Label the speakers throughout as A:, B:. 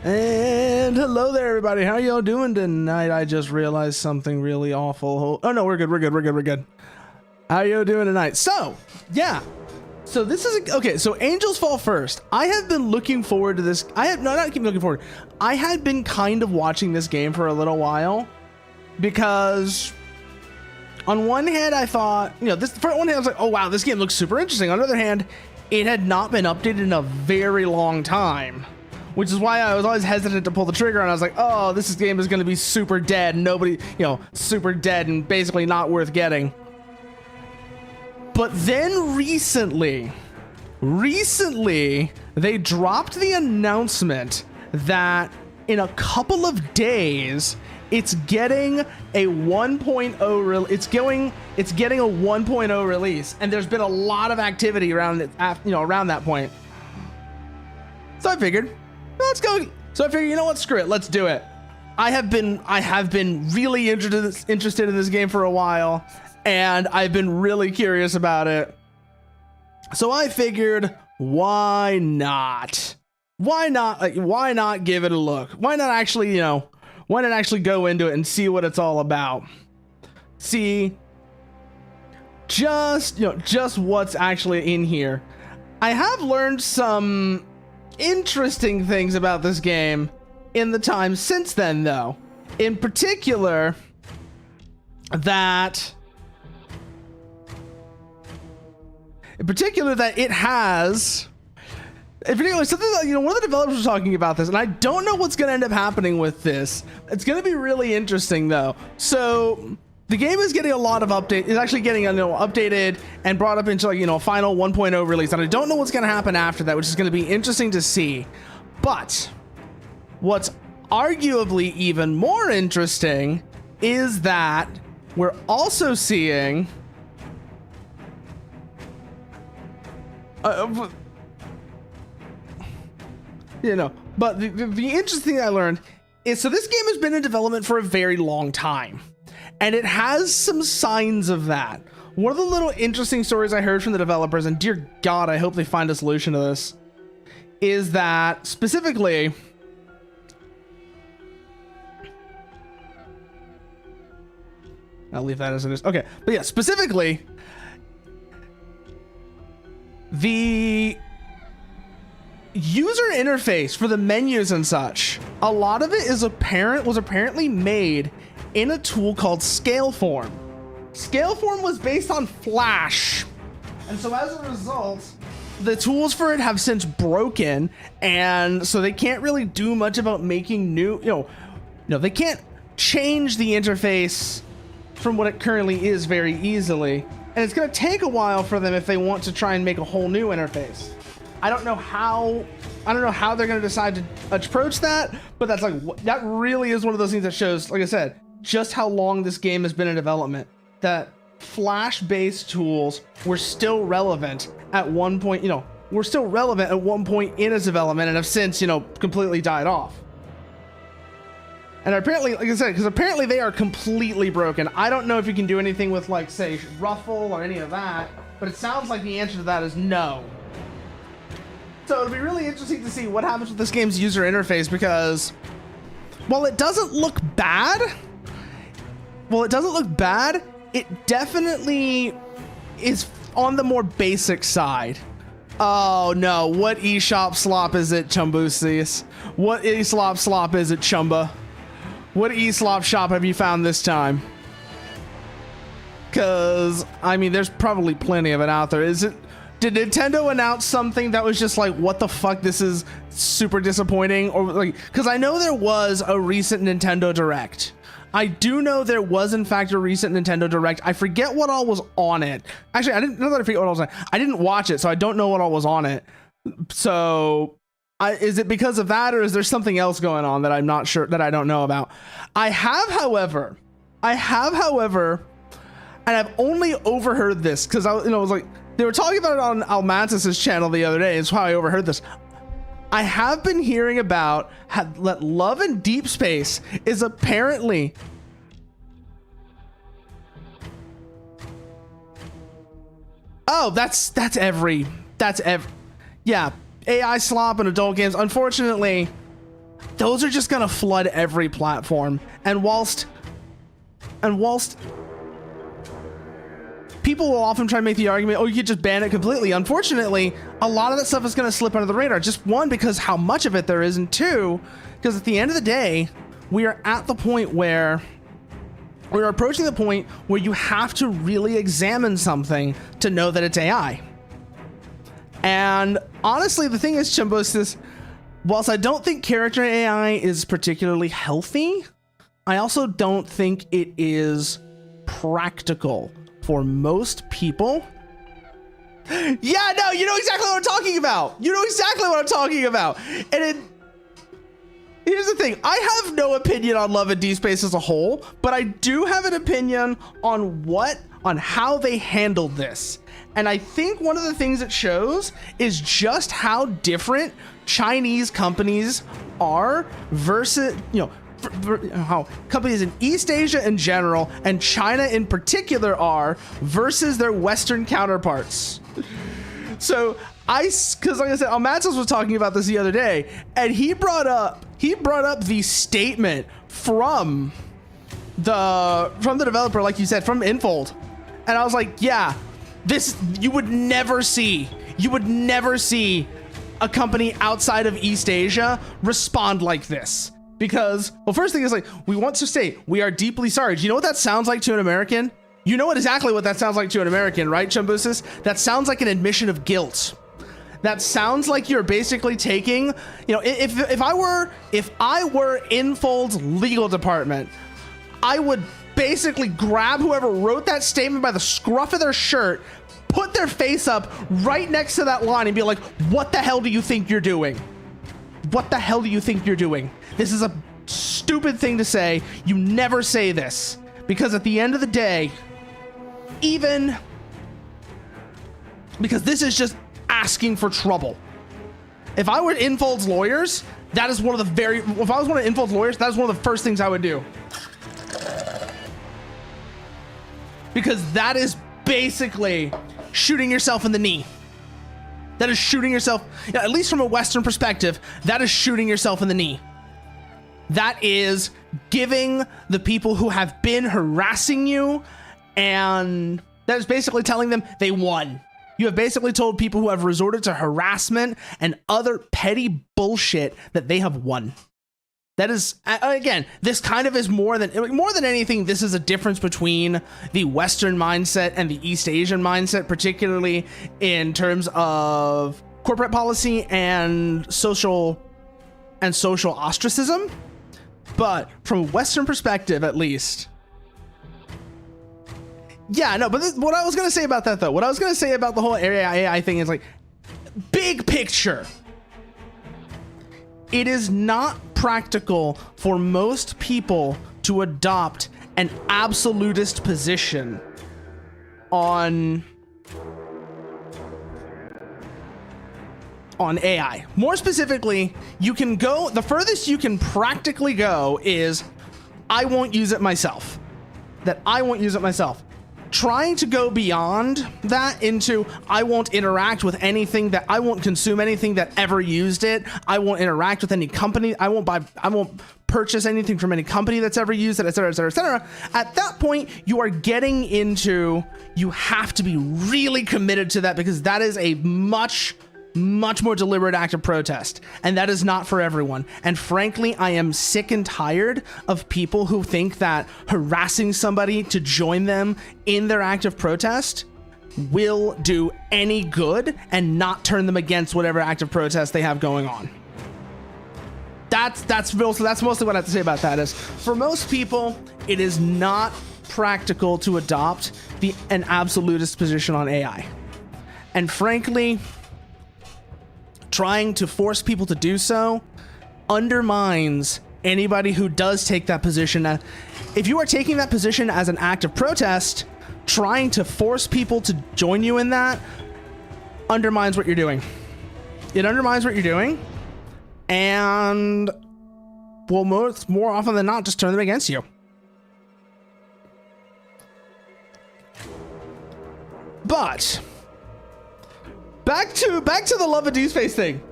A: And hello there, everybody. How y'all doing tonight? I just realized something really awful. Oh no, we're good. How y'all doing tonight? So, yeah. So this is okay. So Angels Fall First. I have been looking forward to this. Not keep looking forward. I had been kind of watching this game for a little while because on one hand, I thought, for one hand, I was like, oh wow, this game looks super interesting. On the other hand, it had not been updated in a very long time, which is why I was always hesitant to pull the trigger. And I was like, oh, this game is going to be super dead. Nobody, super dead and basically not worth getting. But then recently, they dropped the announcement that in a couple of days, it's getting a 1.0 it's getting a 1.0 release, and there's been a lot of activity around it, around that point. So I figured, let's go. So I figured, you know what? Screw it. Let's do it. I have been really interested in this game for a while, and I've been really curious about it. So I figured, why not? Why not give it a look? Why not actually go into it and see what it's all about? See just what's actually in here. I have learned some interesting things about this game in the time since then, though. In particular, that it has, in particular, something that, one of the developers was talking about this, and I don't know what's going to end up happening with this. It's going to be really interesting, though. So the game is getting a lot of update. It's actually getting updated and brought up into a final 1.0 release, and I don't know what's going to happen after that, which is going to be interesting to see. But what's arguably even more interesting is that we're also seeing but the interesting thing I learned is, so this game has been in development for a very long time, and it has some signs of that. One of the little interesting stories I heard from the developers, and dear God, I hope they find a solution to this, is that specifically, I'll leave that as it is. Okay, but yeah, specifically, the user interface for the menus and such, a lot of it was apparently made in a tool called Scaleform. Scaleform was based on Flash, and so as a result, the tools for it have since broken, and so they can't really do much about making new, they can't change the interface from what it currently is very easily, and it's going to take a while for them if they want to try and make a whole new interface. I don't know how they're going to decide to approach that, but that really is one of those things that shows, like I said, just how long this game has been in development. That Flash-based tools were still relevant at one point, in its development, and have since, completely died off. And apparently, like I said, because apparently they are completely broken. I don't know if you can do anything with, like, say, Ruffle or any of that, but it sounds like the answer to that is no. So it'll be really interesting to see what happens with this game's user interface, because while it doesn't look bad, it definitely is on the more basic side. Oh no, what eShop slop is it, Chumbusis? What eSlop slop is it, Chumba? What eSlop shop have you found this time? Because, I mean, there's probably plenty of it out there. Is it Did Nintendo announce something that was just like, what the fuck, this is super disappointing? Or like, because I know there was a recent Nintendo Direct. I do know there was in fact a recent Nintendo Direct. I forget what all was on it. Actually, I didn't know that I forget what all was on it. I didn't watch it, so I don't know what all was on it. So is it because of that, or is there something else going on that I'm not sure, that I don't know about? I have, however, and I've only overheard this because I was like, they were talking about it on Almantis's channel the other day. It's how I overheard this. I have been hearing about that Love in Deep Space is apparently that's every yeah, AI slop and adult games. Unfortunately, those are just gonna flood every platform. And whilst people will often try to make the argument, oh, you could just ban it completely. Unfortunately, a lot of that stuff is going to slip under the radar. Just one, because how much of it there is, and two, because at the end of the day, we are at the point where we're approaching the point where you have to really examine something to know that it's AI. And honestly, the thing is, Chimbosis, whilst I don't think character AI is particularly healthy, I also don't think it is practical for most people. Yeah, no, you know exactly what I'm talking about. You know exactly what I'm talking about. And here's the thing. I have no opinion on Love in Deep Space as a whole, but I do have an opinion on how they handled this. And I think one of the things it shows is just how different Chinese companies are versus, how companies in East Asia in general and China in particular are versus their Western counterparts. So because like I said, Almantis was talking about this the other day, and he brought up the statement from the developer, like you said, from Infold. And I was like, yeah, this, you would never see a company outside of East Asia respond like this. Because, well, first thing is, like, we want to state, we are deeply sorry. Do you know what that sounds like to an American? You know exactly what that sounds like to an American, right, Chumbusis? That sounds like an admission of guilt. That sounds like you're basically taking, if I were Infold's legal department, I would basically grab whoever wrote that statement by the scruff of their shirt, put their face up right next to that line and be like, what the hell do you think you're doing? What the hell do you think you're doing? This is a stupid thing to say. You never say this, because at the end of the day, because this is just asking for trouble. If I were Infold's lawyers, if I was one of Infold's lawyers, that is one of the first things I would do. Because that is basically shooting yourself in the knee. That is shooting yourself, at least from a Western perspective, that is shooting yourself in the knee. That is giving the people who have been harassing you, and that is basically telling them they won. You have basically told people who have resorted to harassment and other petty bullshit that they have won. That is, again, this kind of is more than anything, this is a difference between the Western mindset and the East Asian mindset, particularly in terms of corporate policy and social ostracism. But from a Western perspective, at least. Yeah, no, but what I was going to say about that, though, what I was going to say about the whole AI thing is, like, big picture. It is not practical for most people to adopt an absolutist position on AI. More specifically, the furthest you can practically go is, I won't use it myself. Trying to go beyond that into, I won't interact with anything, that I won't consume anything that ever used it. I won't interact with any company. I won't purchase anything from any company that's ever used it, et cetera, et cetera, et cetera. At that point, you are getting into, you have to be really committed to that, because that is a much more deliberate act of protest, and that is not for everyone. And frankly, I am sick and tired of people who think that harassing somebody to join them in their act of protest will do any good and not turn them against whatever active protest they have going on. That's mostly what I have to say about that. Is for most people, it is not practical to adopt an absolutist position on AI. And frankly, trying to force people to do so undermines anybody who does take that position. If you are taking that position as an act of protest, trying to force people to join you in that undermines what you're doing. It undermines what you're doing, and will more often than not just turn them against you. But back to the love of Deuceface thing.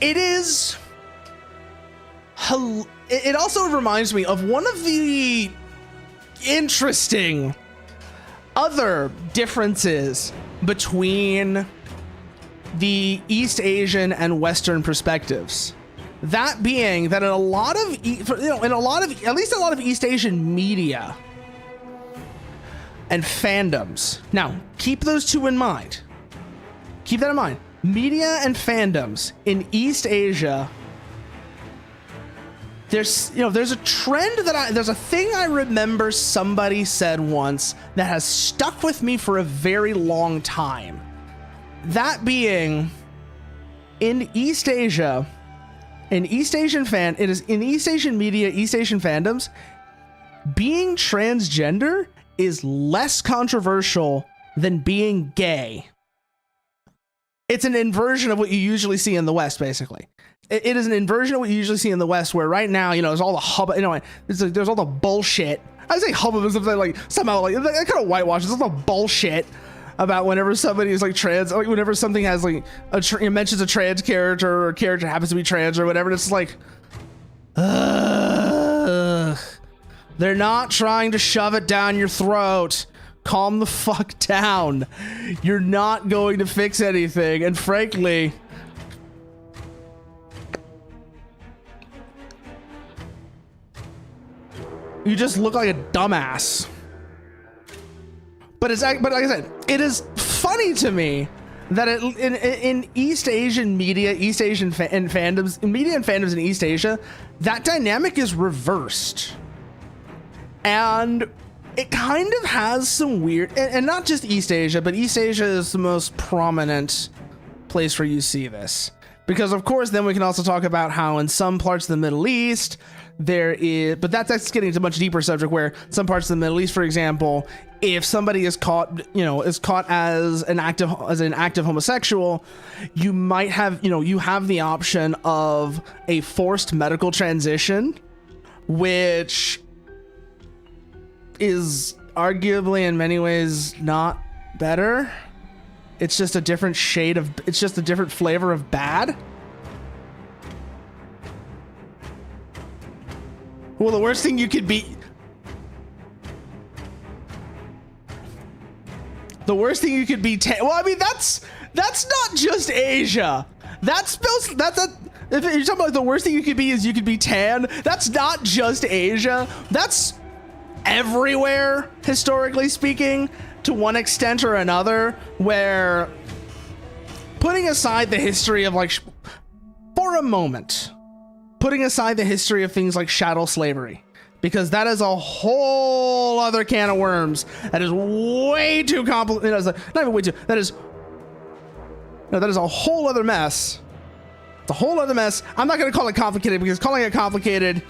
A: It also reminds me of one of the interesting other differences between the East Asian and Western perspectives. That being that in a lot of at least a lot of East Asian media and fandoms. Now, keep those two in mind. Keep that in mind. Media and fandoms in East Asia. There's a trend there's a thing I remember somebody said once that has stuck with me for a very long time. That being, in East Asia, in East Asian media, East Asian fandoms, being transgender is less controversial than being gay. It's an inversion of what you usually see in the West, basically. It is an inversion of what you usually see in the West, where right now, there's all the hubbub, there's all the bullshit. I say hubbub as something like somehow like that kind of whitewashes. There's all the bullshit about whenever somebody is like trans, like whenever something has like mentions a trans character or a character happens to be trans or whatever. It's like, they're not trying to shove it down your throat. Calm the fuck down. You're not going to fix anything. And frankly, you just look like a dumbass. But like I said, it is funny to me that in East Asian media, East Asian fandoms in East Asia, that dynamic is reversed. And it kind of has some weird, and not just East Asia, but East Asia is the most prominent place where you see this. Because of course, then we can also talk about how in some parts of the Middle East, there is, but that's getting into a much deeper subject, where some parts of the Middle East, for example, if somebody is caught as an active homosexual, you might have, you have the option of a forced medical transition, which is arguably in many ways not better. It's just a different it's just a different flavor of bad. Well, the worst thing you could be... The worst thing you could be... Well, I mean, that's not just Asia. If you're talking about the worst thing you could be is you could be tan, that's not just Asia. That's everywhere, historically speaking, to one extent or another, where putting aside the history of, like, for a moment... Putting aside the history of things like chattel slavery, because that is a whole other can of worms. That is way too complicated. Not even way too. That is a whole other mess. It's a whole other mess. I'm not going to call it complicated, because calling it complicated,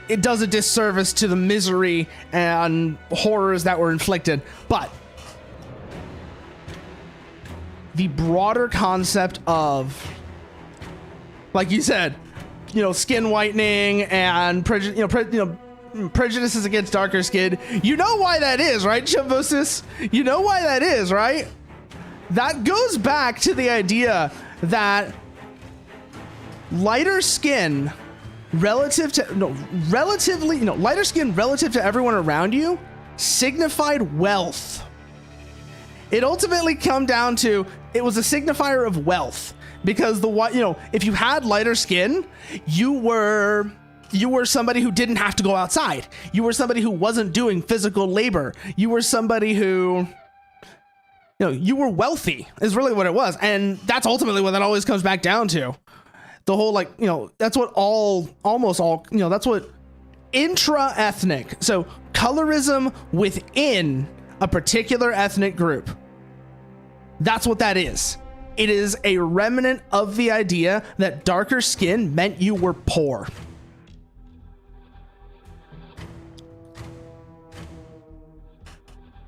A: it does a disservice to the misery and horrors that were inflicted. But the broader concept of, like you said, skin whitening and prejudices against darker skin. You know why that is, right, Chumbosis? You know why that is, right? That goes back to the idea that lighter skin relative to everyone around you signified wealth. It ultimately come down to, it was a signifier of wealth. Because if you had lighter skin, you were somebody who didn't have to go outside. You were somebody who wasn't doing physical labor. You were somebody who you were wealthy is really what it was. And that's ultimately what that always comes back down to. The whole, like, that's what almost all, that's what intra-ethnic. So colorism within a particular ethnic group. That's what that is. It is a remnant of the idea that darker skin meant you were poor.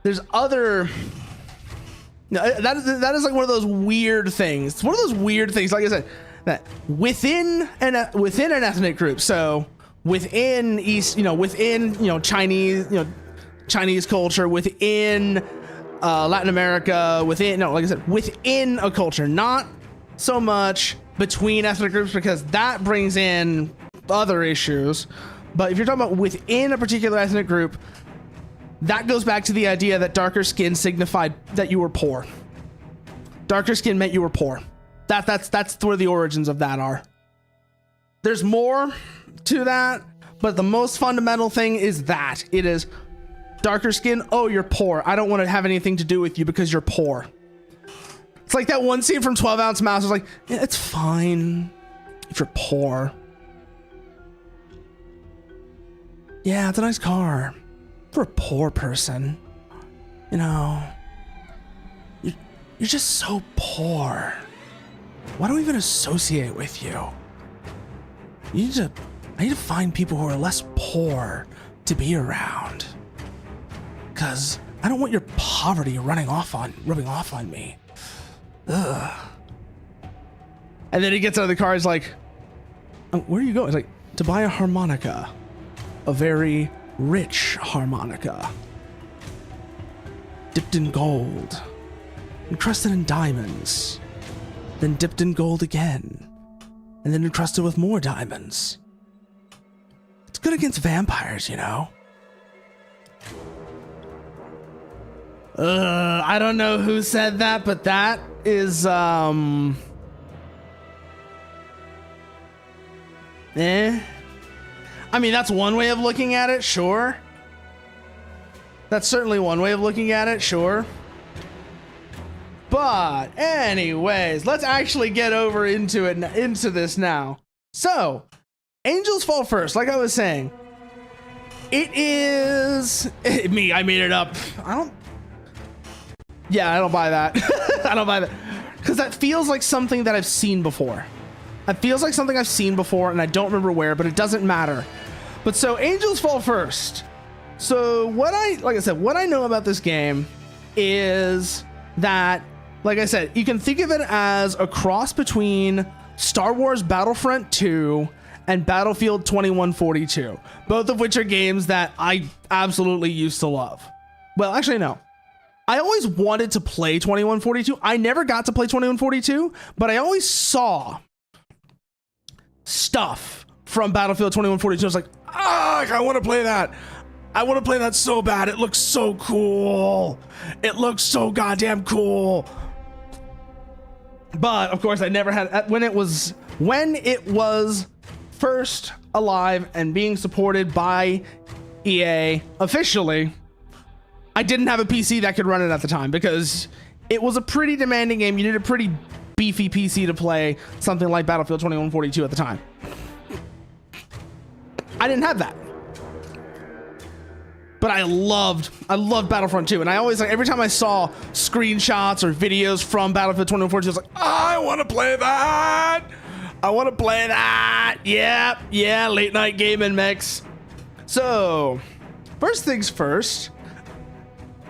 A: There's other... That is like one of those weird things. It's one of those weird things, like I said, that within an ethnic group. So within within Chinese culture, within Latin America, within within a culture, not so much between ethnic groups, because that brings in other issues. But if you're talking about within a particular ethnic group, that goes back to the idea that darker skin signified that you were poor. Darker skin meant you were poor. That's where the origins of that are. There's more to that, but the most fundamental thing is that it is darker skin. Oh, you're poor. I don't want to have anything to do with you because you're poor. It's like that one scene from 12 Ounce Mouse. It's like, yeah, it's fine if you're poor. Yeah, it's a nice car. For a poor person, you're just so poor. Why don't we even associate with you? I need to find people who are less poor to be around. Cause I don't want your poverty rubbing off on me. Ugh. And then he gets out of the car. He's like, oh, "Where are you going?" He's like, "To buy a harmonica, a very rich harmonica, dipped in gold, encrusted in diamonds, then dipped in gold again, and then encrusted with more diamonds. It's good against vampires, I don't know who said that, but that is, I mean, that's one way of looking at it, sure. That's certainly one way of looking at it, sure. But anyways, let's actually get over into this now. So, Angels Fall First, like I was saying, it is me. I made it up. I don't buy that. I don't buy that, because that feels like something that I've seen before. It feels like something I've seen before, and I don't remember where, but it doesn't matter. But so Angels Fall First. So what I know about this game is that, like I said, you can think of it as a cross between Star Wars Battlefront 2 and Battlefield 2142, both of which are games that I absolutely used to love. Well, actually, no. I always wanted to play 2142. I never got to play 2142, but I always saw stuff from Battlefield 2142. I was like, I want to play that. I want to play that so bad. It looks so cool. It looks so goddamn cool. But of course, I never had, when it was first alive and being supported by EA officially, I didn't have a PC that could run it at the time, because it was a pretty demanding game. You needed a pretty beefy PC to play something like Battlefield 2142 at the time. I didn't have that. But I loved Battlefront 2, and I always, like, every time I saw screenshots or videos from Battlefield 2042, I was like, I want to play that. I want to play that. Yeah, late night gaming mix. So, first things first.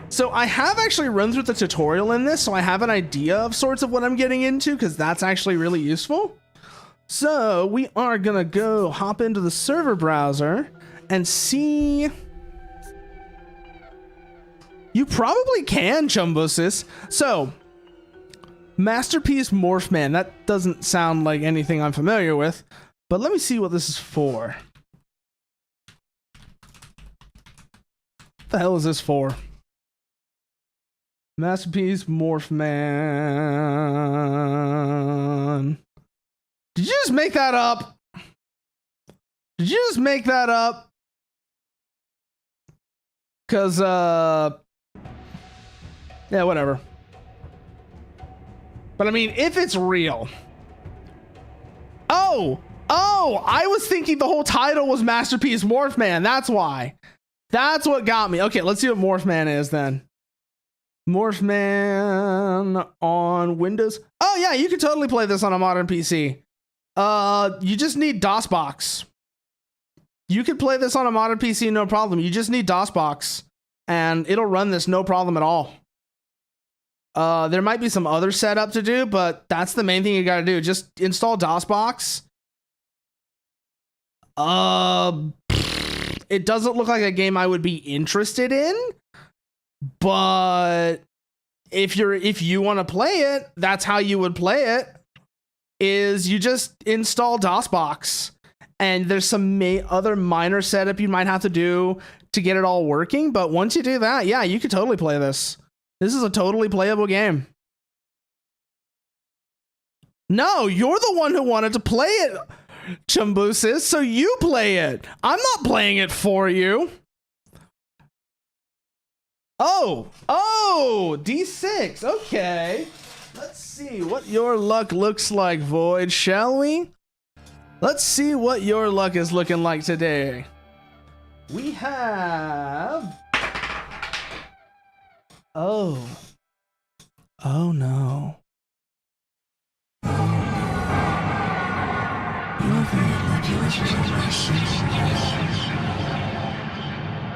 A: So I have actually run through the tutorial in this, so I have an idea of sorts of what I'm getting into, because that's actually really useful. So we are gonna go hop into the server browser and see. You probably can, Chumbosis. So, Masterpiece Morphman. That doesn't sound like anything I'm familiar with, but let me see what this is for. What the hell is this for? Masterpiece Morphman. Did you just make that up? Did you just make that up? Cause yeah, whatever. But I mean, if it's real. Oh, I was thinking the whole title was Masterpiece Morphman. That's why. That's what got me. Okay, let's see what Morphman is then. Morphman on Windows. Oh yeah, you can totally play this on a modern PC. You just need DOSBox. You could play this on a modern PC, no problem. You just need DOSBox, and it'll run this no problem at all. There might be some other setup to do, but that's the main thing you gotta do. Just install DOSBox. It doesn't look like a game I would be interested in, but if you want to play it, that's how you would play it. Is you just install DOSBox, and there's some other minor setup you might have to do to get it all working. But once you do that, yeah, you could totally play this. This is a totally playable game. No, you're the one who wanted to play it, Chumbusis, so you play it. I'm not playing it for you. Oh, D6. Okay. Let's see what your luck looks like, Void, shall we? Let's see what your luck is looking like today. We have... Oh no.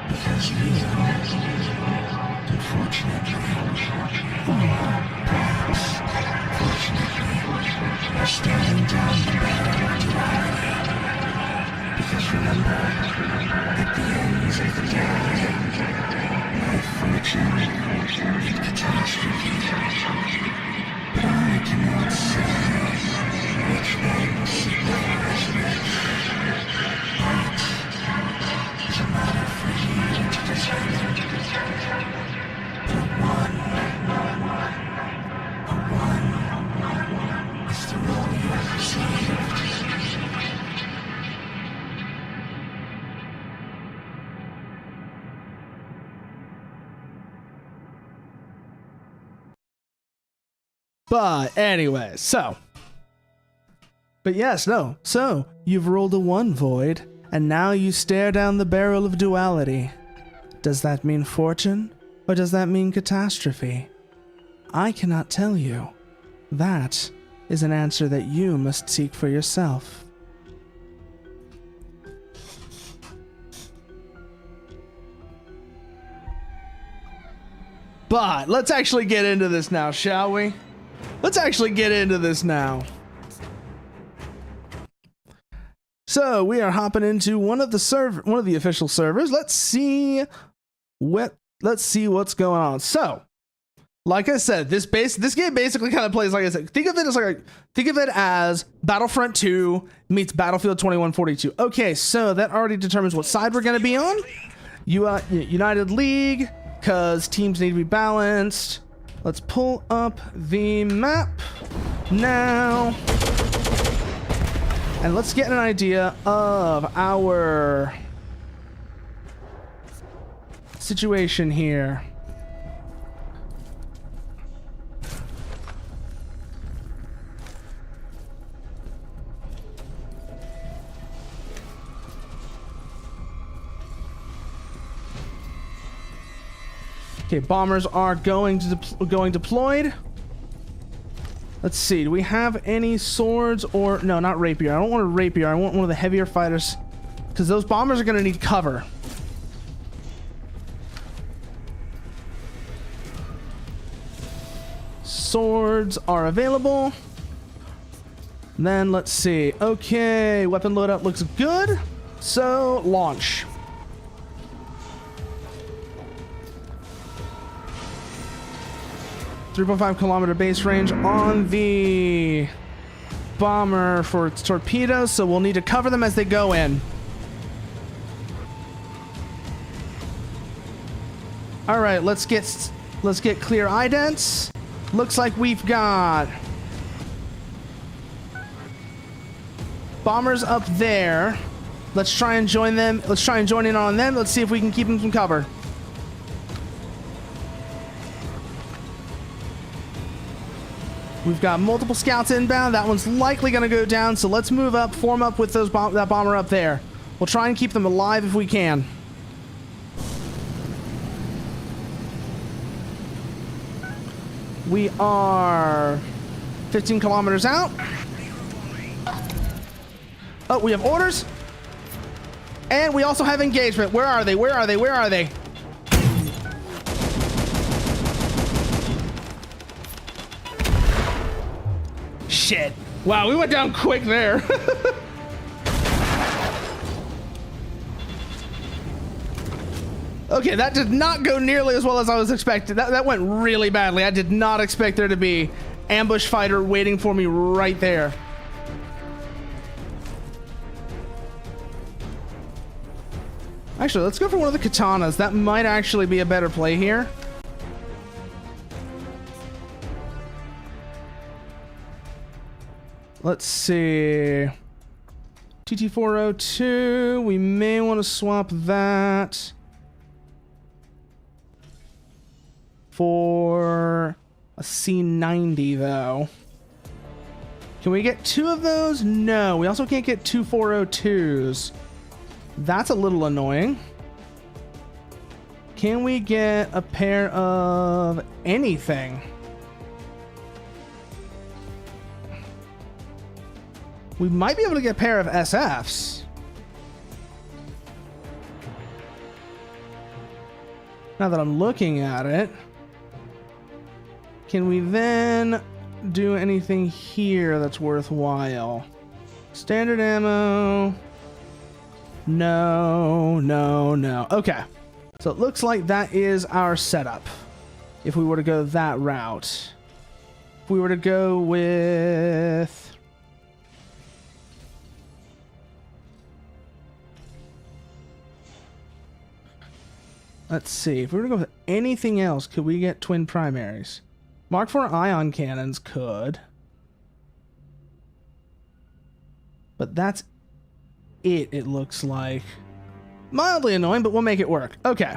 B: Because you, unfortunately, perhaps fortunately, are staring down the barrel of duality. Because remember, at the ends of the day, life fortune and catastrophe. But I cannot say which one signifies which. That is a matter for you to decide. But one is the role you have received.
A: But anyway, so you've rolled a 1, Void, and now you stare down the barrel of duality. Does that mean fortune, or does that mean catastrophe? I cannot tell you. That is an answer that you must seek for yourself. But let's actually get into this now, shall we? Let's actually get into this now. So we are hopping into one of the official servers. Let's see what's going on. So, like I said, this game basically kind of plays like I said. Think of it as Battlefront 2 meets Battlefield 2142. Okay, so that already determines what side we're going to be on. United League, because teams need to be balanced. Let's pull up the map now. And let's get an idea of our situation here. Okay, bombers are going deployed. Let's see, do we have any swords or... No, not rapier. I don't want a rapier. I want one of the heavier fighters, because those bombers are going to need cover. Swords are available. Then let's see. Okay, weapon loadout looks good. So, launch. .5 base range on the bomber for its torpedoes, so we'll need to cover them as they go in. All right, let's get clear idents. Looks like we've got bombers up there. Let's try and join them. Let's try and join in on them. Let's see if we can keep them from cover. We've got multiple scouts inbound. That one's likely going to go down, so let's move up, form up with those that bomber up there. We'll try and keep them alive if we can. We are 15 kilometers out. Oh, we have orders. And we also have engagement. Where are they? Where are they? Where are they? Shit. Wow, we went down quick there. Okay, that did not go nearly as well as I was expecting. That went really badly. I did not expect there to be ambush fighter waiting for me right there. Actually, let's go for one of the katanas. That might actually be a better play here. Let's see. TT402. We may want to swap that for a C90 though. Can we get two of those? No, we also can't get two 402s. That's a little annoying. Can we get a pair of anything? We might be able to get a pair of SFs. Now that I'm looking at it, can we then do anything here that's worthwhile? Standard ammo. No, no, no. Okay. So it looks like that is our setup. If we were to go that route. If we were to go with... Let's see. If we were to go with anything else, could we get twin primaries? Mark IV ion cannons could. But that's it looks like. Mildly annoying, but we'll make it work. Okay.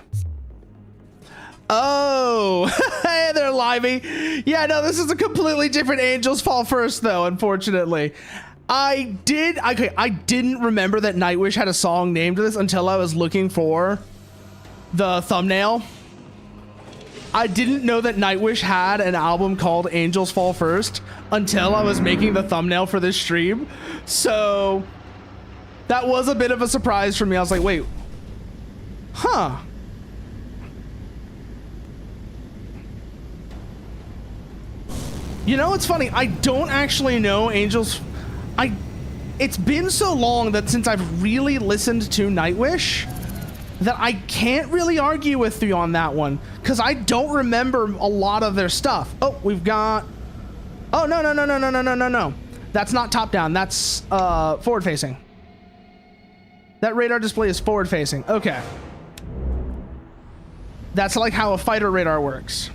A: Oh, hey there, Limey. Yeah, no, this is a completely different Angels Fall First, though, unfortunately. I didn't remember that Nightwish had a song named this until I was looking for the thumbnail. I didn't know that Nightwish had an album called Angels Fall First until I was making the thumbnail for this stream. So that was a bit of a surprise for me. I was like, wait, huh? You know, it's funny. I don't actually know Angels. It's been so long that since I've really listened to Nightwish that I can't really argue with you on that one, because I don't remember a lot of their stuff. Oh, we've got... Oh, no. That's not top down. That's forward facing. That radar display is forward facing. Okay. That's like how a fighter radar works.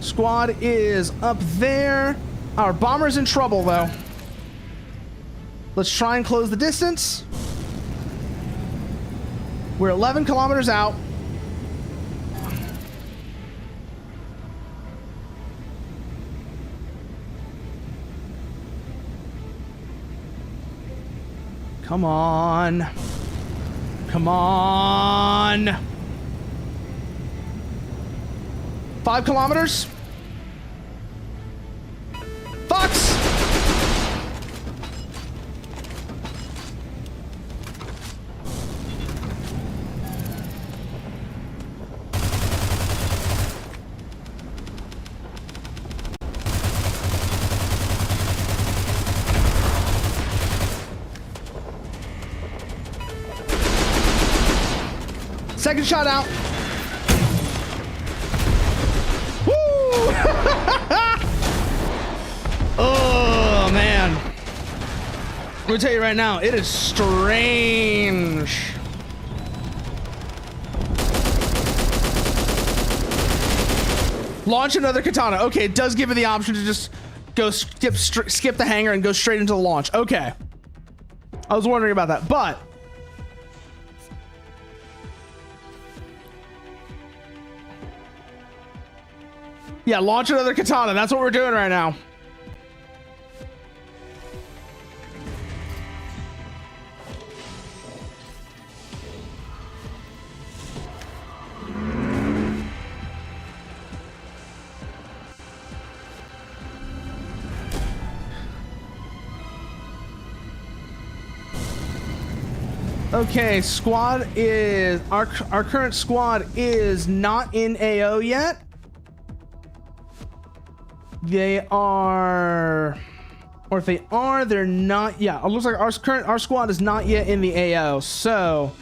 A: Squad is up there. Our bomber's in trouble, though. Let's try and close the distance. We're 11 kilometers out. Come on. Come on. 5 kilometers. Fox! Second shot out. Woo! Oh, man. I'm gonna tell you right now, it is strange. Launch another katana. Okay, it does give you the option to just go skip the hangar and go straight into the launch. Okay. I was wondering about that, but Yeah, launch another katana. That's what we're doing right now. Okay, squad is our current squad is not in AO yet. They are, or if they are, they're not. Yeah, it looks like our squad is not yet in the AO. So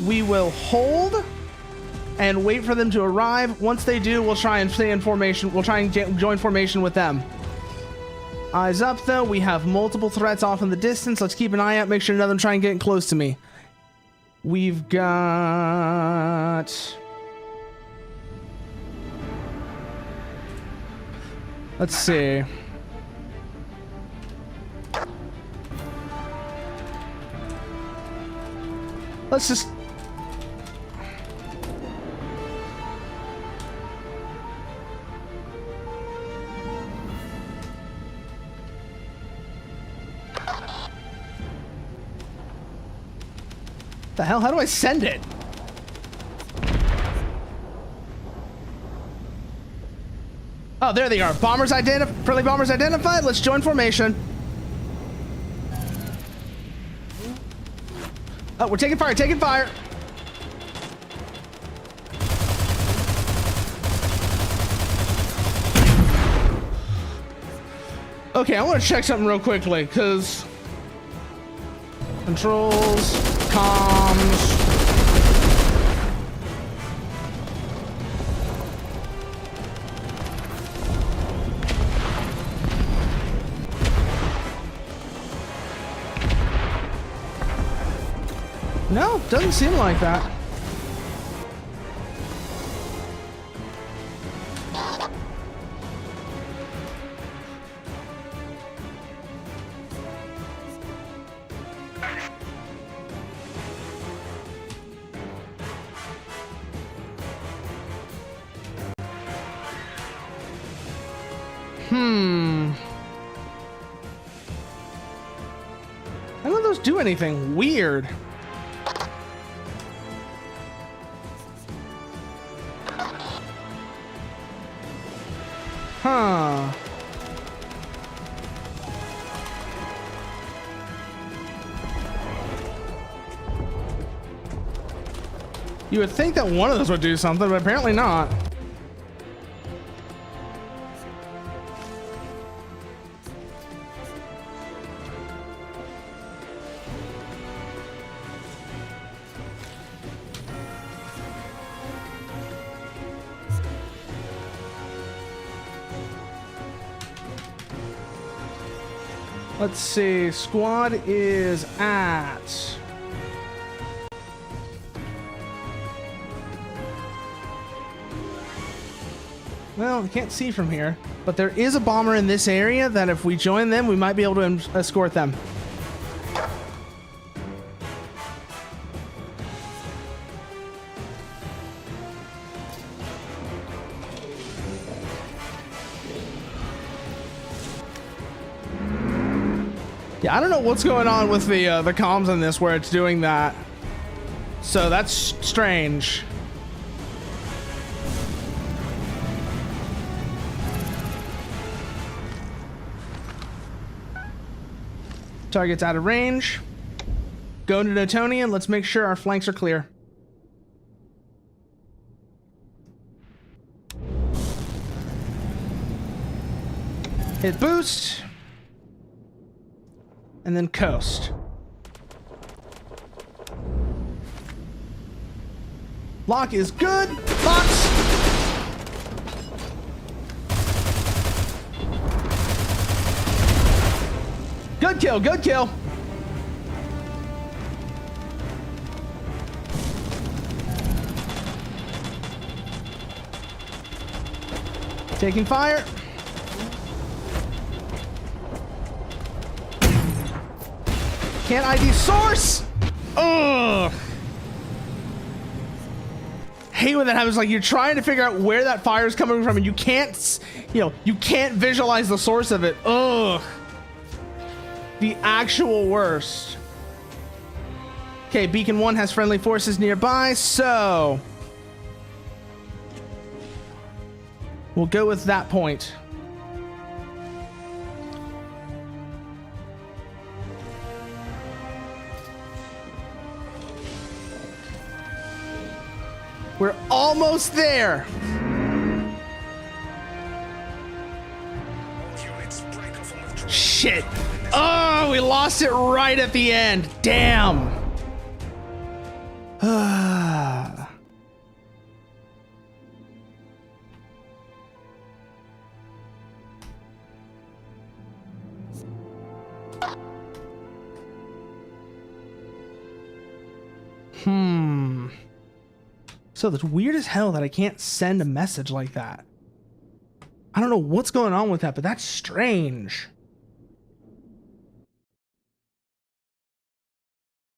A: we will hold and wait for them to arrive. Once they do, we'll try and stay in formation. We'll try and join formation with them. Eyes up, though. We have multiple threats off in the distance. Let's keep an eye out. Make sure none of them try and get close to me. We've got... Let's see. Let's just... The hell? How do I send it? Oh, there they are. Bombers identified. Friendly bombers identified. Let's join formation. Oh, we're taking fire. Taking fire. Okay, I want to check something real quickly, because controls, comms. No, doesn't seem like that. None of those do anything weird. Huh. You would think that one of those would do something, but apparently not. Let's see, squad is at... Well, I can't see from here, but there is a bomber in this area that if we join them, we might be able to escort them. Yeah, I don't know what's going on with the comms in this where it's doing that. So that's strange. Target's out of range. Go to Newtonian. Let's make sure our flanks are clear. Hit boost. And then coast. Lock is good. Box. Good kill, good kill. Taking fire. Can't ID source. Ugh. hate when that happens. Like, you're trying to figure out where that fire is coming from and you can't, you can't visualize the source of it. Ugh. The actual worst. Okay, Beacon 1 has friendly forces nearby, so we'll go with that point. We're almost there. Shit. Oh, we lost it right at the end. Damn. So that's weird as hell that I can't send a message like that. I don't know what's going on with that, but that's strange.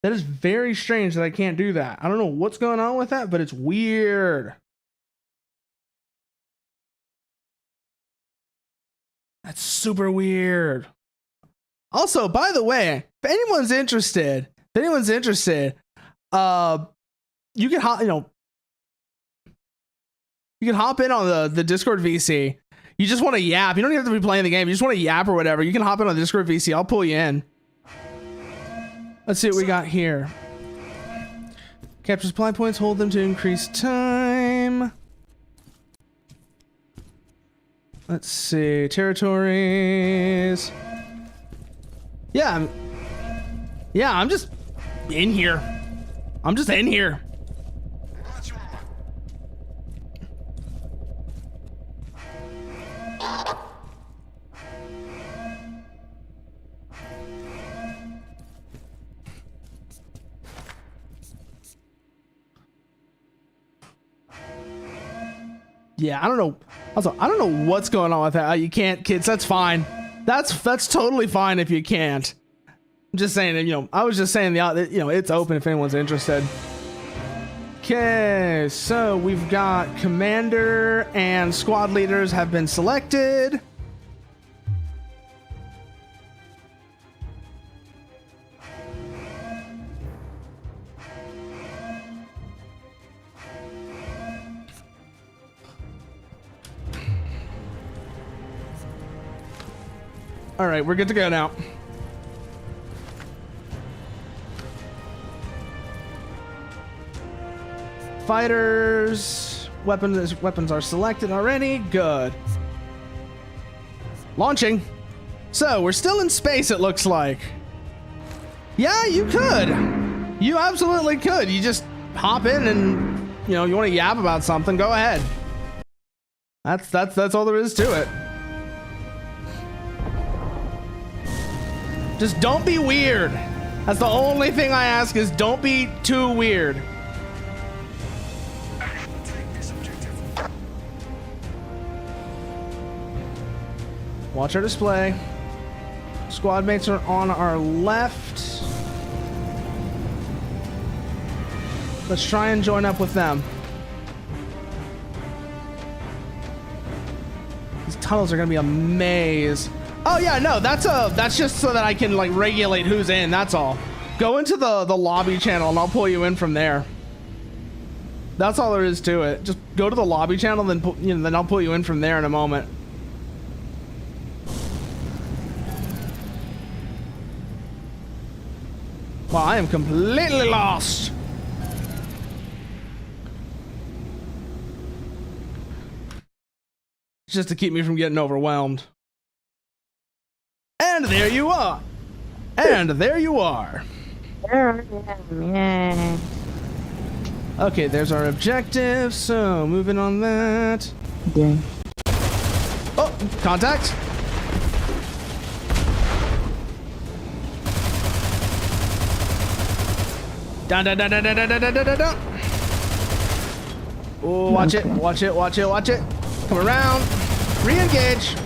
A: That is very strange that I can't do that. I don't know what's going on with that, but it's weird. That's super weird. Also, by the way, if anyone's interested, you can hop, you can hop in on the Discord VC. You just want to yap. You don't even have to be playing the game. You just want to yap or whatever. You can hop in on the Discord VC. I'll pull you in. Let's see what we got here. Capture supply points. Hold them to increase time. Let's see. Territories. Yeah, I'm just in here. I'm just in here. Yeah, I don't know. Also, I don't know what's going on with that. You can't, kids. That's fine. That's totally fine if you can't. I'm just saying, I was just saying it's open if anyone's interested. Okay, so we've got commander and squad leaders have been selected. All right, we're good to go now. Fighters, weapons are selected already. Good. Launching. So we're still in space, it looks like. Yeah, you could. You absolutely could. You just hop in and you want to yap about something. Go ahead. That's all there is to it. Just don't be weird. That's the only thing I ask, is don't be too weird. Watch our display. Squad mates are on our left. Let's try and join up with them. These tunnels are gonna be a maze. Oh yeah, no, that's just so that I can like regulate who's in, that's all. Go into the lobby channel and I'll pull you in from there. That's all there is to it. Just go to the lobby channel, then I'll pull you in from there in a moment. Wow, I am completely lost. Just to keep me from getting overwhelmed. And there you are. And there you are.
C: Yeah.
A: Okay, there's our objective. So, moving on that.
C: Yeah.
A: Oh, contact. Down, down, down, down, down, down, down, down, down. Oh, watch it, watch it, watch it, watch it. Come around. Re-engage.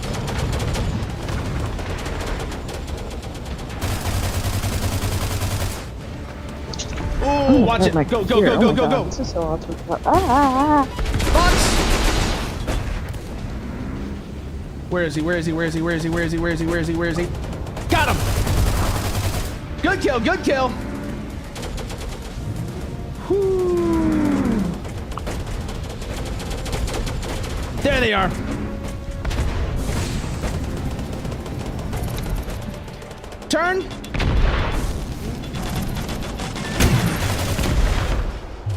A: Oh, Oh, watch it.
C: My
A: Go, go,
C: computer.
A: go,
C: Oh
A: go,
C: my
A: go,
C: God,
A: go.
C: This is so awesome. Ah!
A: Box! Where is he? Where is he? Where is he? Where is he? Where is he? Where is he? Where is he? Where is he? Got him! Good kill, good kill! Whoo. There they are. Turn.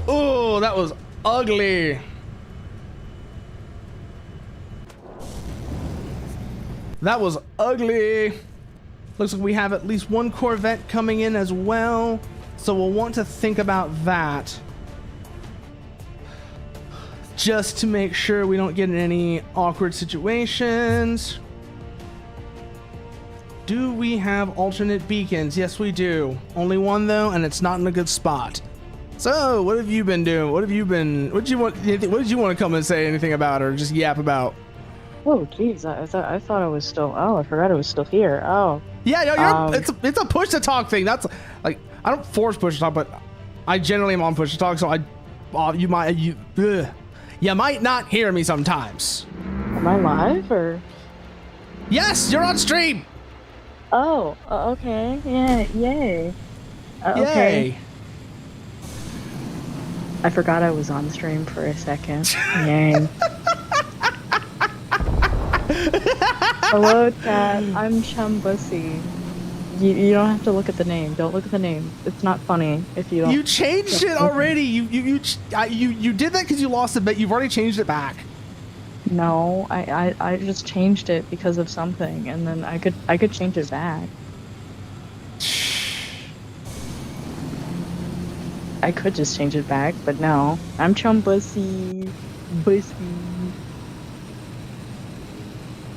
A: Oh, that was ugly. That was ugly. Looks like we have at least one Corvette coming in as well. So we'll want to think about that. Just to make sure we don't get in any awkward situations. Do we have alternate beacons? Yes, we do. Only one though, and it's not in a good spot. So, what have you been doing? What did you want to come and say anything about or just yap about?
C: Oh, jeez, I thought I was still. Oh, I forgot I was still here. Oh.
A: Yeah, it's a push to talk thing. That's like I don't force push to talk, but I generally am on push to talk. So you might not hear me sometimes.
C: Am I live or?
A: Yes, you're on stream.
C: Oh, okay. Yeah, yay.
A: Yay.
C: Okay. I forgot I was on stream for a second. Yay. Hello, chat. I'm Chumbussy. You don't have to look at the name. Don't look at the name. It's not funny if you don't.
A: You changed it already. You did that because you lost a bet. You've already changed it back.
C: No, I just changed it because of something, and then I could change it back. I could just change it back, but no. I'm Chumbussy. Bussy.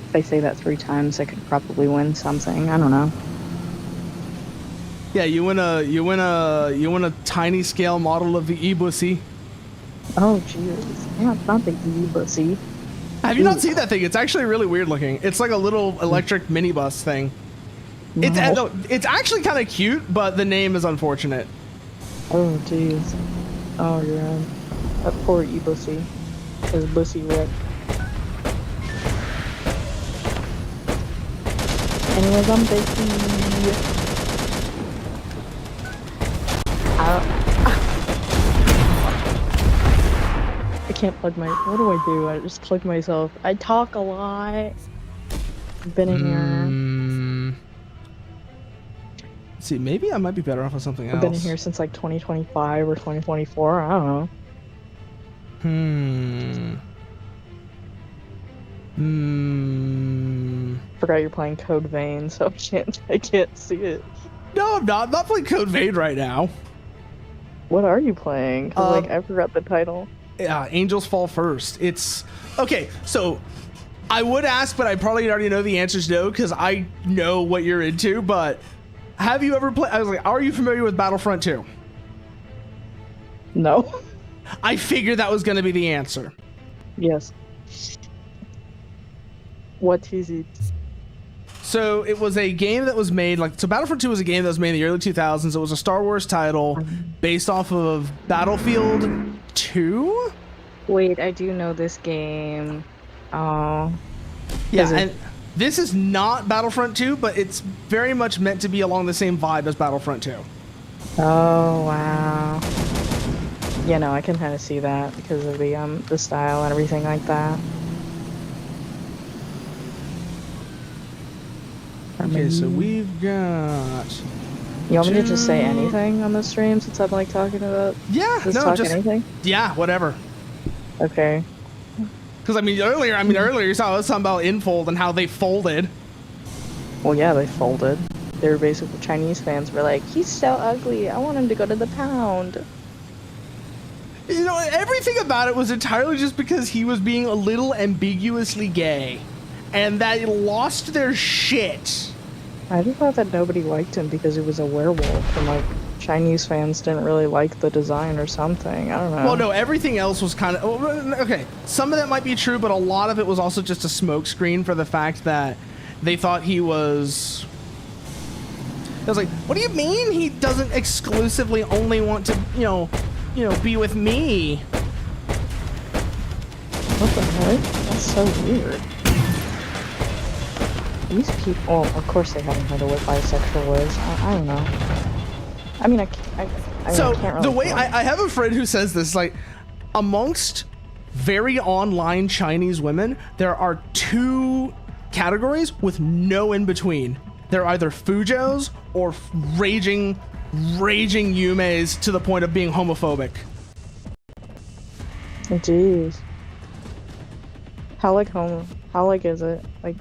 C: If I say that 3 times, I could probably win something. I don't know.
A: Yeah, you win a tiny scale model of the e-bussy.
C: Oh, jeez. Not the e-bussy.
A: Have you not seen that thing? It's actually really weird looking. It's like a little electric minibus thing.
C: No.
A: It's actually kind of cute, but the name is unfortunate.
C: Oh, jeez. Oh, yeah. That poor e-bussy. His bussy wreck. Anyways, I'm Becky. I can't plug my. What do I do? I just plug myself. I talk a lot. I've been in here.
A: Let's see, maybe I might be better off with something else.
C: I've been in here since like 2025 or 2024. I don't know. Forgot you're playing Code Vein, so I can't see it.
A: No, I'm not. I'm not playing Code Vein right now.
C: What are you playing? 'Cause, like, I forgot the title.
A: Yeah, Angels Fall First. It's okay. So I would ask, but I probably already know the answers no, because I know what you're into. But have you ever played? I was like, are you familiar with Battlefront 2?
C: No.
A: I figured that was going to be the answer.
C: Yes. What is it?
A: So it was a game that was made so Battlefront 2 was a game that was made in the early 2000s. It was a Star Wars title based off of Battlefield 2.
C: Wait, I do know this game. Oh.
A: Yeah, and this is not Battlefront 2, but it's very much meant to be along the same vibe as Battlefront 2.
C: Oh, wow. Yeah, no, I can kind of see that because of the style and everything like that.
A: Okay, so we've got...
C: You want me to just say anything on the stream since I'm like talking about...
A: Yeah,
C: talk anything?
A: Yeah, whatever.
C: Okay.
A: Because earlier you saw us talking about Infold and how they folded.
C: Well, yeah, they folded. They were basically Chinese fans were like, he's so ugly. I want him to go to the pound.
A: You know, everything about it was entirely just because he was being a little ambiguously gay. And they lost their shit.
C: I just thought that nobody liked him because he was a werewolf, and like Chinese fans didn't really like the design or something. I don't know.
A: Well, no, everything else was kind of okay. Some of that might be true, but a lot of it was also just a smokescreen for the fact that they thought he was I was like, what do you mean he doesn't exclusively only want to, be with me?
C: What the heck? That's so weird. These people, well, of course they haven't heard of what bisexual is. I don't know. I mean, I can't really
A: the way
C: tell.
A: I have a friend who says this, like, amongst very online Chinese women, there are two categories with no in between. They're either Fujos or raging Yumeis to the point of being homophobic.
C: Jeez. How is it? Like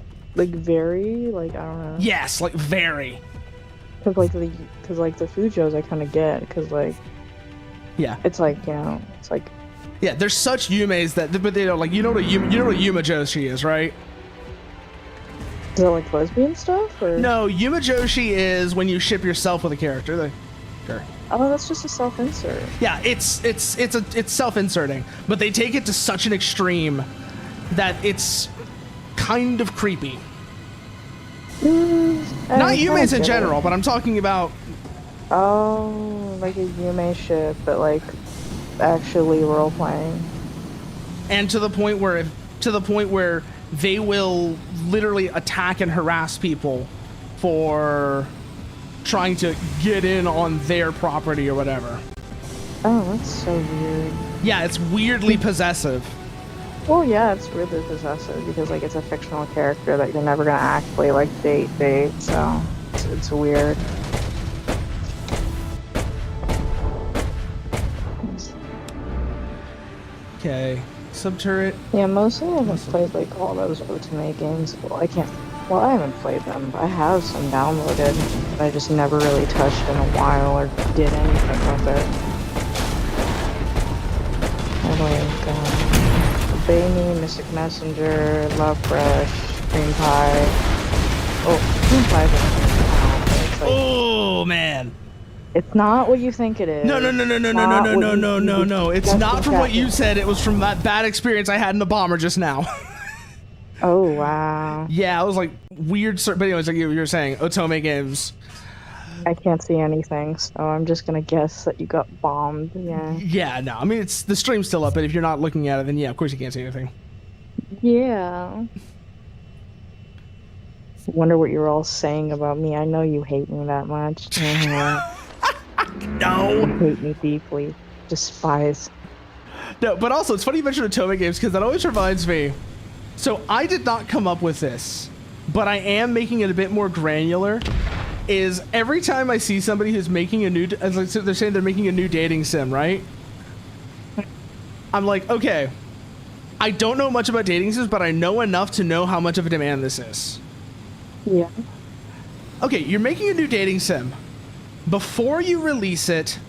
C: very, like, I don't know.
A: Yes, like very.
C: Cause like the Fujos I kind of get, cause like
A: Yeah.
C: it's like, you know, it's like,
A: Yeah, there's such Yumeis but they don't, like, you know what a Yuma Joshi is, right?
C: is it like lesbian stuff or?
A: No, Yuma Joshi is when you ship yourself with a character. Sure.
C: Oh, that's just a self-insert.
A: Yeah, it's self-inserting, but they take it to such an extreme that it's kind of creepy. Not Yumeis in general, but I'm talking about.
C: Oh, like a Yume ship, but like actually role playing.
A: And to the point where they will literally attack and harass people for trying to get in on their property or whatever.
C: Oh, that's so weird.
A: Yeah, it's weirdly possessive.
C: Well, yeah, it's really possessive because like it's a fictional character that you're never gonna actually like date, so it's weird.
A: Okay, Subturret.
C: Yeah, mostly I haven't played like all those Otome games. Well, I haven't played them, but I have some downloaded, but I just never really touched in a while or did anything with it. Baby, Mystic Messenger, Love Fresh, Cream Pie. Oh, Cream Pie is like,
A: Oh man.
C: it's not what you think it is.
A: No. It's not from what you said. It was from that bad experience I had in the bomber just now.
C: Oh, wow.
A: Yeah, I was like weird. But anyways, like you were saying, Otome games.
C: I can't see anything, so I'm just gonna guess that you got bombed, yeah.
A: Yeah, no. I mean, it's the stream's still up, but if you're not looking at it, then yeah, of course you can't see anything.
C: Yeah. Wonder what you're all saying about me. I know you hate me that much.
A: No.
C: You hate me deeply. Despise.
A: No, but also, it's funny you mentioned Otome games, because that always reminds me. So, I did not come up with this, but I am making it a bit more granular. Is every time I see somebody who's making a new, as like they're saying they're making a new dating sim, right? I'm like, okay, I don't know much about dating sims, but I know enough to know how much of a demand this is.
C: Yeah.
A: Okay, you're making a new dating sim. Before you release it,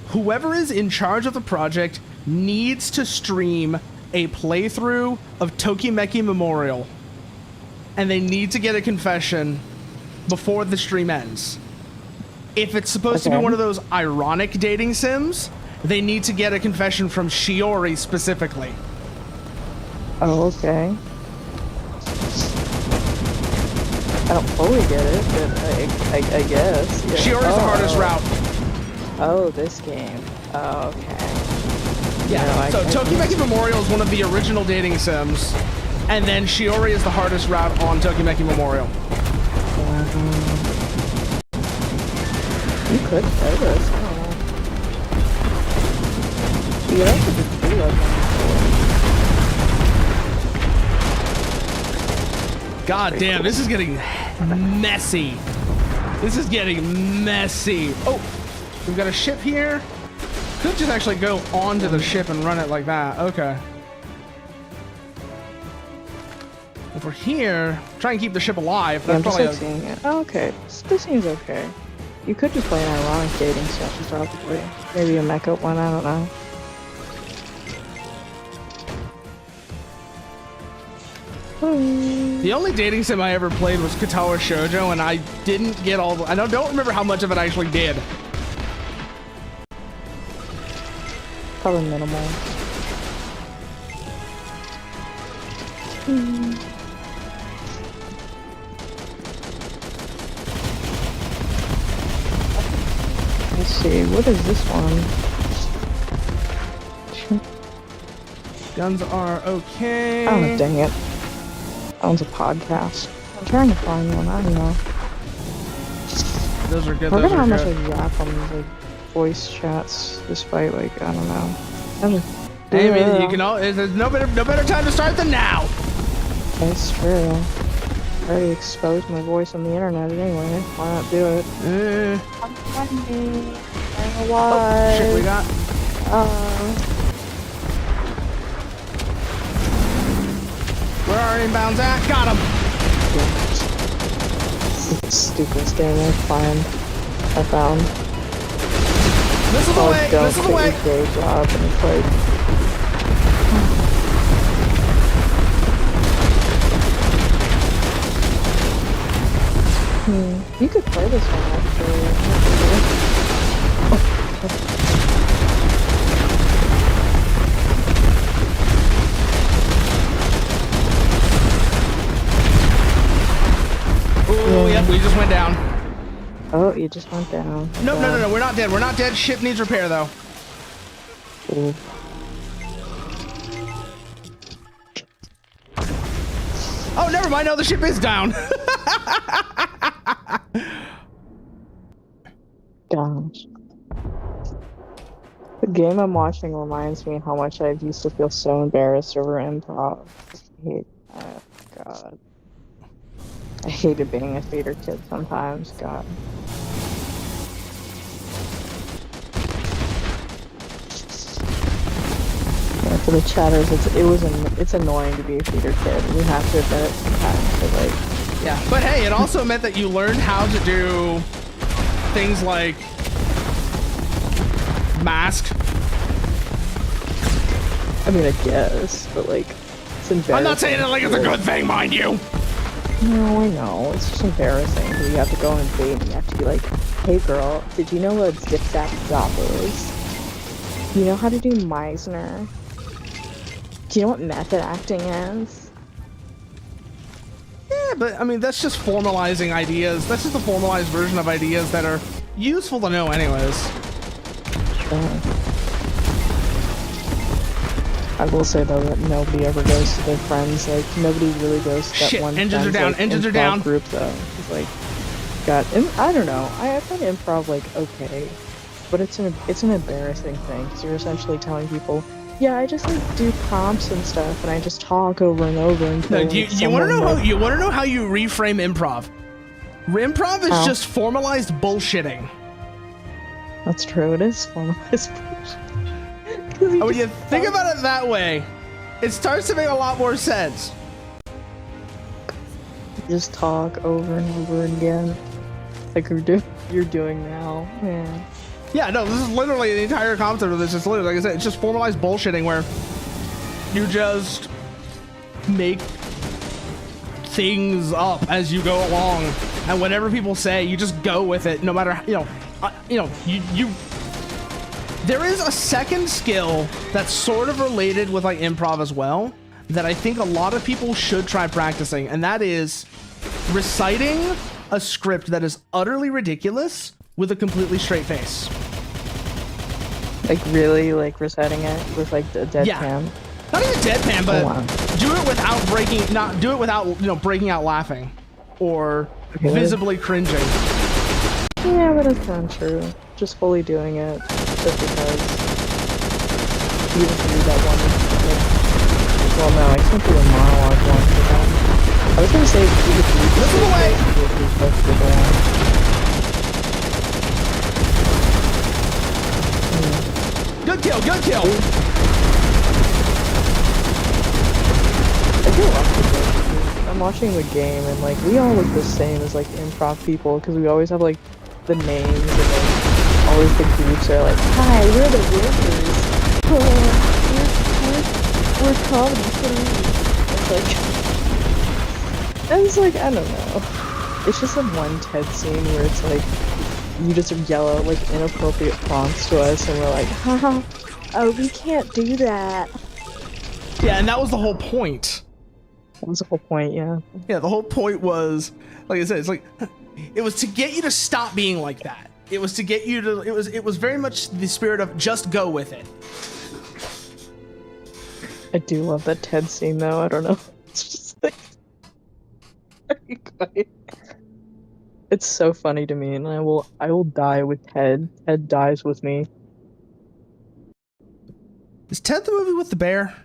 A: whoever is in charge of the project needs to stream a playthrough of Tokimeki Memorial. And they need to get a confession before the stream ends. If it's supposed to be one of those ironic dating sims, they need to get a confession from Shiori specifically.
C: Oh, okay. I don't fully get it, but I guess. Yeah.
A: Shiori's the hardest route.
C: Oh, this game. Oh, okay.
A: Yeah,
C: No,
A: so Tokimeki Memorial is one of the original dating sims, and then Shiori is the hardest route on Tokimeki Memorial.
C: You could play this. I don't know. You could also just do like
A: God damn, this is getting messy. This is getting messy. Oh, we've got a ship here. Could just actually go onto the ship and run it like that. Okay. If we're here, try and keep the ship alive.
C: Yeah, I'm
A: That's
C: just
A: probably
C: like seeing it. Oh, okay. This seems okay. You could just play an ironic dating session, probably. Maybe a mecha one, I don't know.
A: The only dating sim I ever played was Katawa Shoujo, and I didn't get all the... I don't remember how much of it I actually did.
C: Probably minimal. Let's see, what is this one?
A: Guns are okay.
C: Oh, dang it. That one's a podcast. I'm trying to find one, I don't know.
A: Those are good.
C: Look
A: Those
C: at how
A: are
C: much I
A: good.
C: yap on these, like, voice chats, despite, like, I don't know.
A: Hey, man, you can all. There's no better time to start than now.
C: That's true. I already exposed my voice on the internet anyway. Why not do it? I'm funny. I don't know why.
A: Oh, shit, we got. Where are inbounds at? Got him.
C: Stupidest game I found.
A: This is the way.
C: Don't
A: This is the
C: quit
A: way.
C: your day job, and it's like, you could play this one actually.
A: Oh, yep, we just went down.
C: Oh, you just went down.
A: No, we're not dead. We're not dead. Ship needs repair though.
C: Cool.
A: Oh, never mind. No, the ship is down.
C: Gosh. The game I'm watching reminds me how much I used to feel so embarrassed over improv. Oh, God. I hated being a theater kid sometimes, God. Yeah, for the chatters, it's annoying to be a theater kid. We have to admit it sometimes, but like,
A: Yeah, but hey, it also meant that you learned how to do things like mask.
C: I mean, I guess, but like, it's embarrassing.
A: I'm not saying it like it's a good thing, mind you.
C: No, I know. It's just embarrassing. You have to go on a date and you have to be like, hey girl, did you know what Zip Zap Zop is? Do you know how to do Meisner? Do you know what method acting is?
A: Yeah, but I mean, that's just formalizing ideas. That's just a formalized version of ideas that are useful to know anyways.
C: Sure. I will say though that nobody ever goes to their friends. Like nobody really goes to that
A: Shit,
C: one.
A: engines are
C: friend's,
A: down,
C: like,
A: engines are
C: improv
A: down.
C: Group though, it's like, God, I don't know. I find improv like okay, but it's an embarrassing thing because you're essentially telling people, yeah, I just like do prompts and stuff, and I just talk over and over until.
A: No, you want to know how you want to know how you reframe improv? Improv is
C: How?
A: just formalized bullshitting.
C: That's true. It is formalized.
A: And when you think about it that way, it starts to make a lot more sense.
C: Just talk over and over again, like you're doing now. Yeah.
A: Yeah, no, this is literally the entire concept of this. It's literally, like I said, it's just formalized bullshitting where you just make things up as you go along, and whatever people say, you just go with it, no matter you There is a second skill that's sort of related with like improv as well that I think a lot of people should try practicing, and that is reciting a script that is utterly ridiculous with a completely straight face.
C: Like really, like reciting it with like the deadpan.
A: Yeah. Not even deadpan, but
C: Oh, wow.
A: do it without breaking out laughing or
C: Okay.
A: visibly cringing.
C: Yeah, but that's not true. Just fully doing it just because you have to do that one. Like, well, no, I can't do a monologue one for that. I was gonna say you could do
A: This is the way. Good kill, good kill.
C: I feel lucky though. I'm watching the game and like we all look the same as like improv people because we always have like the names and like always the groups are like, hi, we're the workers. We're comedy it's like I don't know. It's just like one TED scene where it's like you just yell out like inappropriate prompts to us and we're like, haha, oh, we can't do that.
A: Yeah, and that was the whole point.
C: That was the whole point, yeah.
A: Yeah, the whole point was, like I said, it's like, it was to get you to stop being like that. It was to get you to. It was very much the spirit of just go with it.
C: I do love that Ted scene though. I don't know. It's just like it's so funny to me, and I will die with Ted. Ted dies with me.
A: Is Ted the movie with the bear,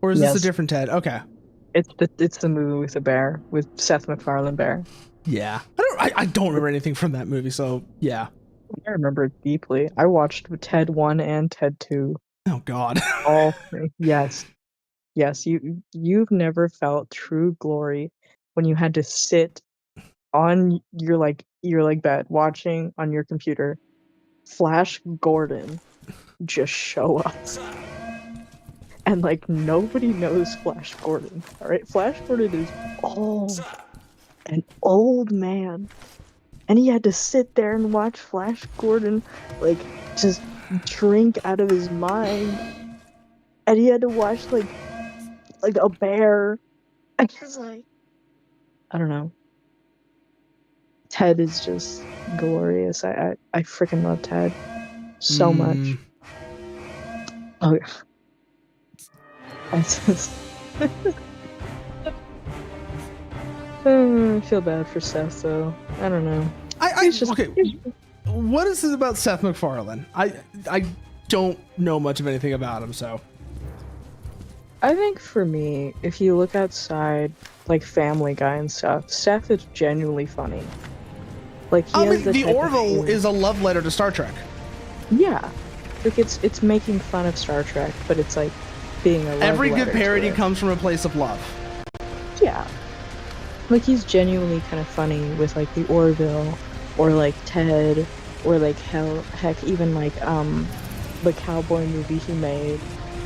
A: or is
C: Yes.
A: this a different Ted? Okay.
C: It's the movie with the bear, with Seth MacFarlane bear.
A: Yeah. I don't remember anything from that movie, so yeah.
C: I remember it deeply. I watched Ted 1 and Ted 2.
A: Oh God.
C: All three. Yes. Yes, you've never felt true glory when you had to sit on your bed watching on your computer Flash Gordon just show up. And like nobody knows Flash Gordon. Alright? Flash Gordon is an old man. And he had to sit there and watch Flash Gordon like just drink out of his mind. And he had to watch like a bear. I just like I don't know. Ted is just glorious. I freaking love Ted so much. Oh yeah. I just I feel bad for Seth though. I don't know.
A: Okay. What is it about Seth MacFarlane? I don't know much of anything about him, so.
C: I think for me, if you look outside, like Family Guy and stuff, Seth is genuinely funny. Like he has
A: the
C: type of
A: Orville
C: humor.
A: is a love letter to Star Trek.
C: Yeah, like it's making fun of Star Trek, but it's like being a love
A: Every good
C: letter to
A: parody
C: it.
A: comes from a place of love.
C: Yeah, like he's genuinely kind of funny with like the Orville, or like Ted, or like heck even like the cowboy movie he made.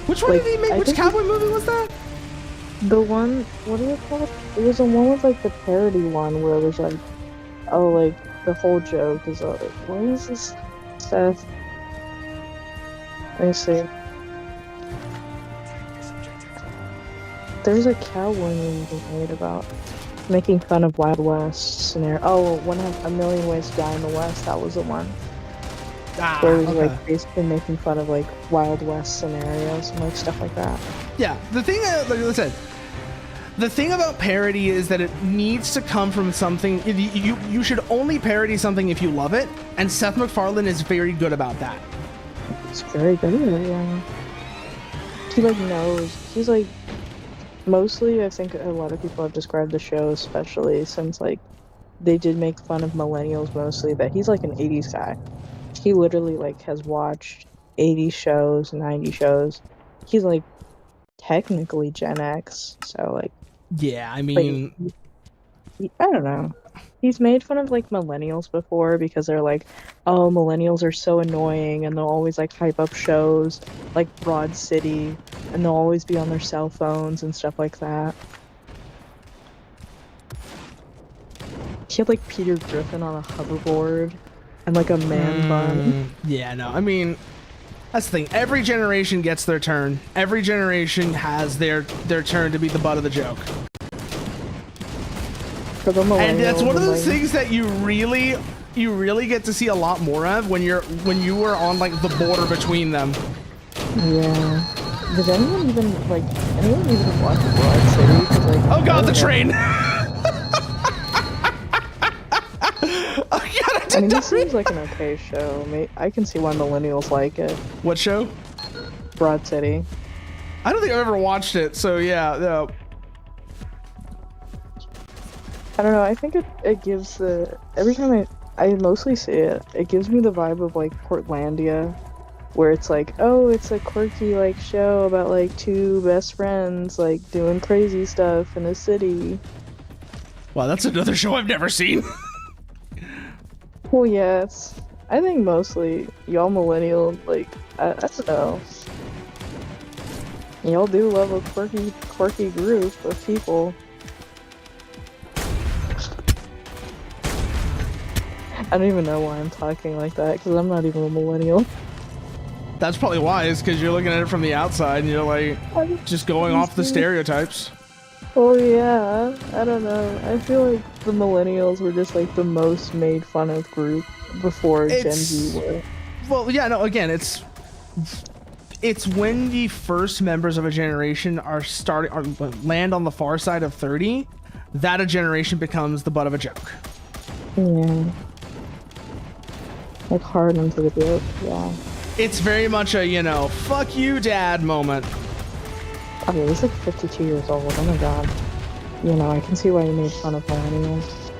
A: Which one
C: Like,
A: did he make?
C: I
A: Which
C: think
A: cowboy movie was that?
C: The one, what is it called? It was the one with like the parody one where it was like, oh, like the whole joke is like, what is this Seth? Let me see. There's a cowboy movie they made about making fun of Wild West scenario. Oh, A Million Ways to Die in the West. That was the one. Where it was like basically making fun of like Wild West scenarios and like stuff like that.
A: Yeah, the thing, like I said, the thing about parody is that it needs to come from something. You should only parody something if you love it, and Seth MacFarlane is very good about that.
C: He's very good at it, yeah. He like knows. He's like mostly. I think a lot of people have described the show, especially since like they did make fun of millennials mostly. That he's like an '80s guy. He literally like has watched 80 shows, 90 shows. He's like technically Gen X, so like
A: Yeah, I mean,
C: I don't know. He's made fun of like millennials before because they're like, oh, millennials are so annoying, and they'll always like hype up shows like Broad City, and they'll always be on their cell phones and stuff like that. He had like Peter Griffin on a hoverboard and like a man bun.
A: yeah, no, I mean, that's the thing. Every generation gets their turn. Every generation has their turn to be the butt of the joke.
C: For the
A: And that's one of
C: millennials,
A: those
C: like-
A: things that you really get to see a lot more of when you were on like the border between them.
C: Yeah. Did anyone even watch Broad City? 'Cause, like,
A: Oh god, the
C: I
A: train!
C: I mean, this seems like an okay show. I can see why millennials like it.
A: What show?
C: Broad City.
A: I don't think I've ever watched it, so yeah. No.
C: I don't know. I think it gives every time I mostly see it, it gives me the vibe of like Portlandia, where it's like, oh, it's a quirky like show about like two best friends like doing crazy stuff in a city.
A: Wow, that's another show I've never seen.
C: Well, yes. I think mostly y'all millennial, like, I don't know. Y'all do love a quirky group of people. I don't even know why I'm talking like that, because I'm not even a millennial.
A: That's probably why, is because you're looking at it from the outside and you're like, just going off the stereotypes.
C: Oh yeah, I don't know. I feel like the millennials were just like the most made fun of group before Gen
A: It's-
C: Z were.
A: Well, yeah, no. Again, it's when the first members of a generation are land on the far side of 30 that a generation becomes the butt of a joke.
C: Yeah. Like hard into the joke, yeah.
A: It's very much a, fuck you, dad moment.
C: Oh yeah, he's like 52 years old, oh my god. I can see why he made fun of millennials.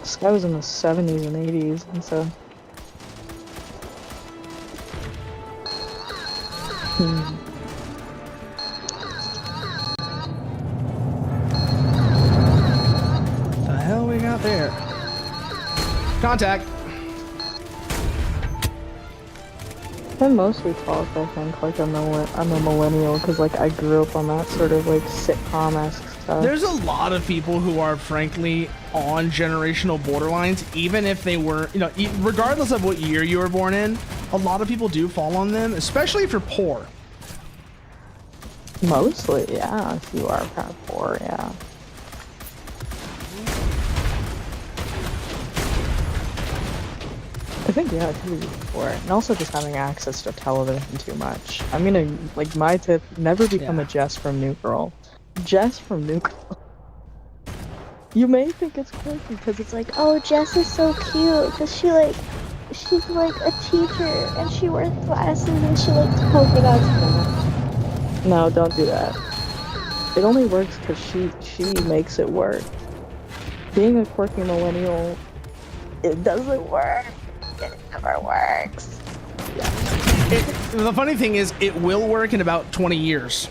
C: This guy was in the 70s and 80s, and so...
A: The hell we got there? Contact.
C: I mostly talk, I think, like I'm a millennial, because like I grew up on that sort of like sitcom-esque stuff.
A: There's a lot of people who are frankly on generational borderlines, even if they were, regardless of what year you were born in, a lot of people do fall on them, especially if you're poor.
C: Mostly, yeah, if you are kind of poor, yeah. I think, yeah, it could be poor. And also just having access to television too much. I'm gonna, like, my tip, never become a Jess from New Girl. Jess from New Girl. You may think it's quirky because it's like,
B: Oh, Jess is so cute because she's like a teacher and she wears glasses and she likes polka dots.
C: no, don't do that. It only works because she makes it work. Being a quirky millennial, it doesn't work.
B: It never works.
A: The funny thing is, it will work in about 20 years.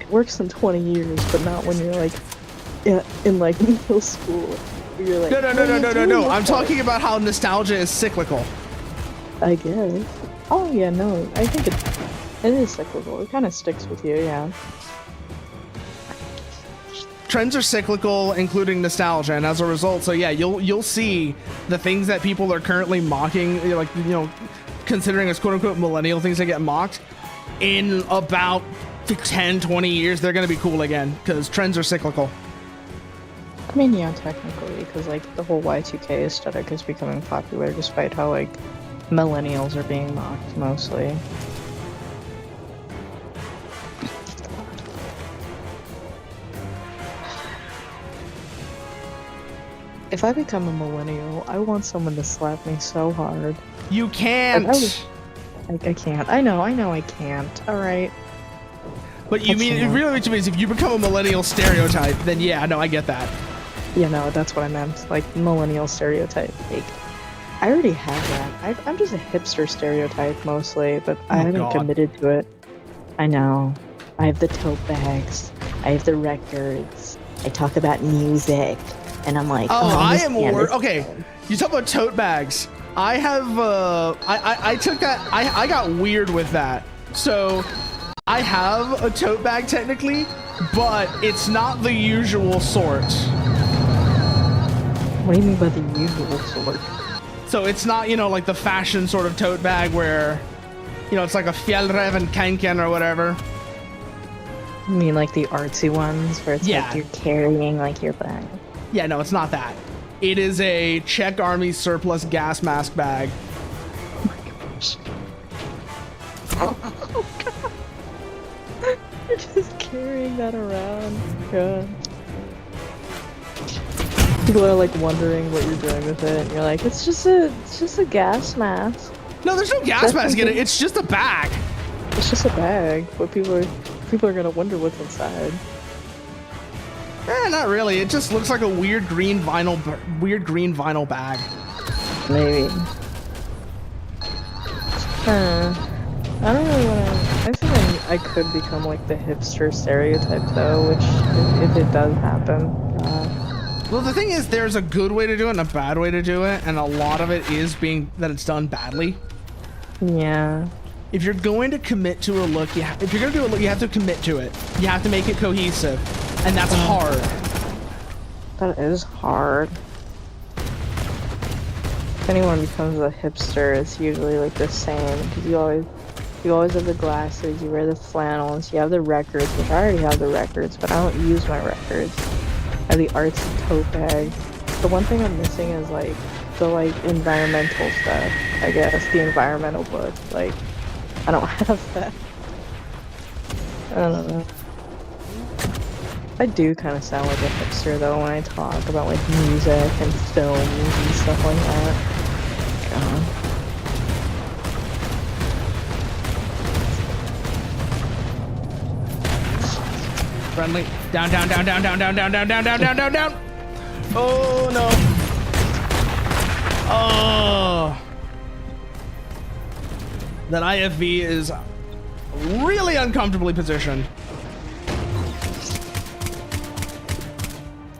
C: It works in 20 years, but not when you're like in like middle school. You're like,
A: No.
C: "What are you doing
A: I'm
C: with
A: talking about how nostalgia is cyclical.
C: that?" I guess. Oh yeah, no, I think it is cyclical. It kind of sticks with you, yeah.
A: Trends are cyclical, including nostalgia, and as a result, so yeah, you'll see the things that people are currently mocking, considering as quote unquote millennial things that get mocked, in about 10, 20 years, they're gonna be cool again, because trends are cyclical.
C: I mean, yeah, technically, because like the whole Y2K aesthetic is becoming popular, despite how like millennials are being mocked mostly. If I become a millennial, I want someone to slap me so hard.
A: You can't.
C: I can't. I know I can't. Alright.
A: But you mean, it really what you mean is if you become a millennial stereotype, then yeah, no, I get that.
C: Yeah, no, that's what I meant. Like, millennial stereotype. Like, I already have that. I'm just a hipster stereotype mostly, but I haven't
A: God.
C: committed to it. I know. I have the tote bags. I have the records. I talk about music. And I'm like,
A: I
C: this
A: am
C: band
A: more
C: is
A: okay. You talk about tote bags. I have I took that I got weird with that. So I have a tote bag technically, but it's not the usual sort.
C: What do you mean by the usual sort?
A: So it's not, like the fashion sort of tote bag where, it's like a Fjellreven Kanken or whatever.
C: You mean like the artsy ones where it's
A: Yeah.
C: like you're carrying like your bag?
A: Yeah, no, it's not that. It is a Czech Army surplus gas mask bag.
C: Oh my gosh. Oh god. You're just carrying that around. God. People are like wondering what you're doing with it, and you're like, it's just a gas mask.
A: No, there's no gas mask in it. It's just a bag.
C: It's just a bag, but people are gonna wonder what's inside.
A: Not really. It just looks like a weird green vinyl bag.
C: Maybe. I don't really want to. I think I could become like the hipster stereotype though, which if it does happen.
A: Well, the thing is, there's a good way to do it and a bad way to do it, and a lot of it is that it's done badly.
C: Yeah.
A: If you're going to commit to a look, you have to commit to it. You have to make it cohesive, and that's hard.
C: That is hard. If anyone becomes a hipster, it's usually like the same because you always have the glasses, you wear the flannels, you have the records, which I already have the records, but I don't use my records. I have the artsy tote bag. The one thing I'm missing is like the environmental stuff. I guess the environmental book. Like, I don't have that. I don't know. I do kind of sound like a hipster though when I talk about like music and films and stuff like that. God.
A: Friendly. Down, down, down, down, down, down, down, down, down, down, down, down, down. Oh no. Oh. That IFV is really uncomfortably positioned.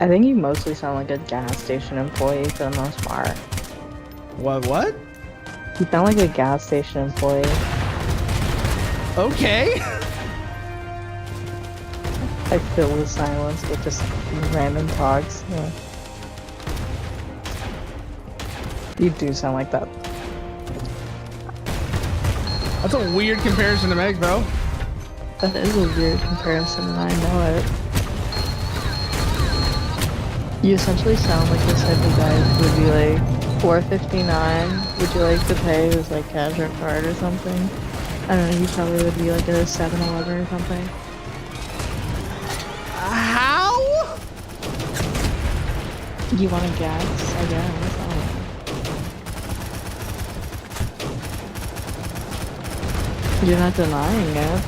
C: I think you mostly sound like a gas station employee for the most part.
A: What?
C: You sound like a gas station employee.
A: Okay.
C: I fill the silence with just random talks. Yeah. You do sound like that.
A: That's a weird comparison to make, though.
C: That is a weird comparison, and I know it. You essentially sound like this type of guy who would be like, $4.59, would you like to pay with like cash or card or something? I don't know, you probably would be like at a 7-Eleven or something.
A: How?
C: You want to guess? I guess. I don't know. You're not denying it.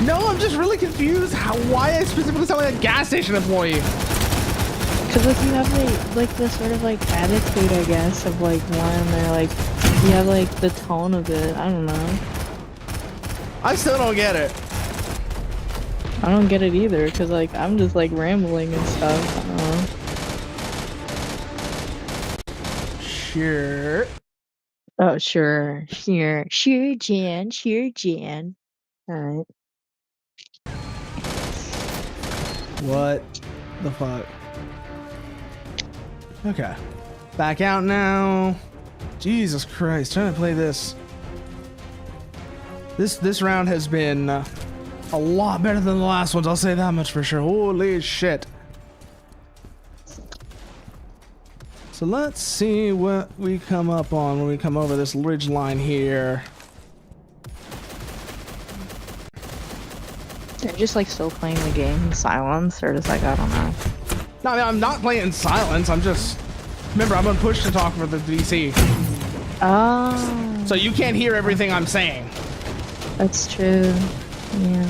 A: No, I'm just really confused why I specifically sound like a gas station employee.
C: Cause like you have like this sort of like attitude, I guess, of like one or like you have like the tone of it. I don't know.
A: I still don't get it.
C: I don't get it either, cause like I'm just like rambling and stuff. I don't know.
A: Sure.
C: Oh sure, Jan. Alright.
A: What the fuck? Okay. Back out now. Jesus Christ, trying to play this. This round has been a lot better than the last ones, I'll say that much for sure. Holy shit. So let's see what we come up on when we come over this ridge line here.
C: They're just like still playing the game in silence, or just like I don't know.
A: No, I'm not playing in silence. I'm just... Remember, I'm on push to talk for the DC.
C: Oh.
A: So you can't hear everything I'm saying.
C: That's true. Yeah.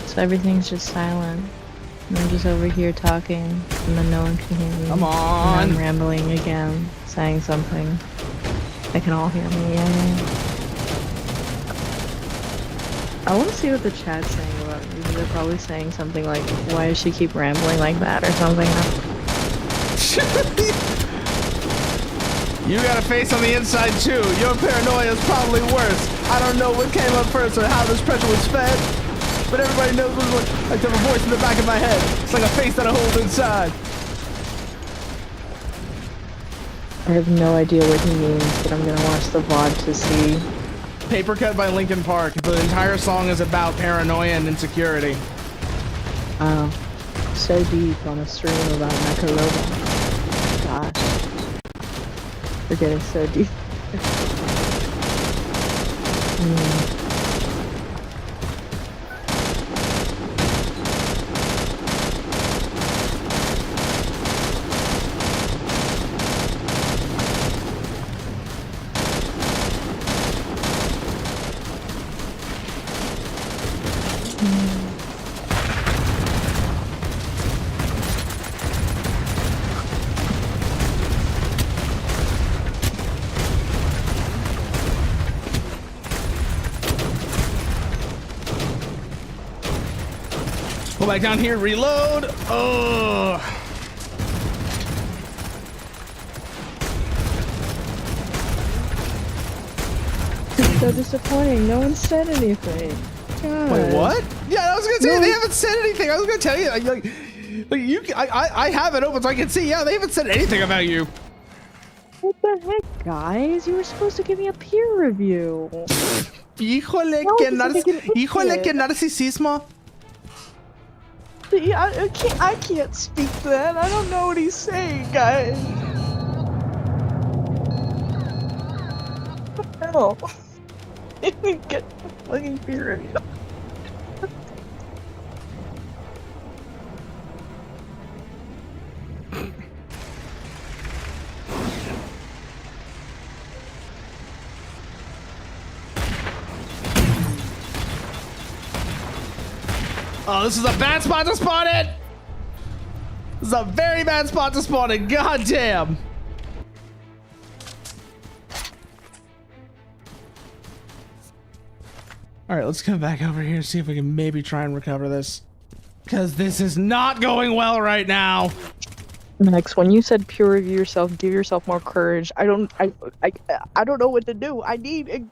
C: So everything's just silent. And I'm just over here talking, and then no one can hear me.
A: Come on.
C: And I'm rambling again, saying something. They can all hear me. Yeah. I want to see what the chat's saying about me. They're probably saying something like, "Why does she keep rambling like that?" or something.
A: You got a face on the inside too. Your paranoia is probably worse. I don't know what came up first or how this pressure was fed, but everybody knows what like there's a voice in the back of my head. It's like a face that I hold inside.
C: I have no idea what he means, but I'm gonna watch the VOD to see.
A: Paper Cut by Linkin Park. The entire song is about paranoia and insecurity.
C: So deep on a stream about Mecha Robot. Gosh. We're getting so deep.
A: Go back down here, reload. Oh.
C: It's so disappointing. No one said anything. God.
A: Wait, what? Yeah, I was gonna say
C: No.
A: they haven't said anything. I was gonna tell you, I have it open so I can see. Yeah, they haven't said anything about you.
C: What the heck, guys? You were supposed to give me a peer review.
A: Híjole,
C: No,
A: que
C: it's like an
A: híjole,
C: idiot.
A: que narcisismo.
C: See, I can't speak that. I don't know what he's saying, guys. No. Get the fucking fear of you.
A: Oh, this is a bad spot to spawn it! This is a very bad spot to spawn it. God damn. All right, let's come back over here and see if we can maybe try and recover this. Because this is not going well right now.
C: Next, when you said peer review yourself, give yourself more courage. I don't know what to do. I need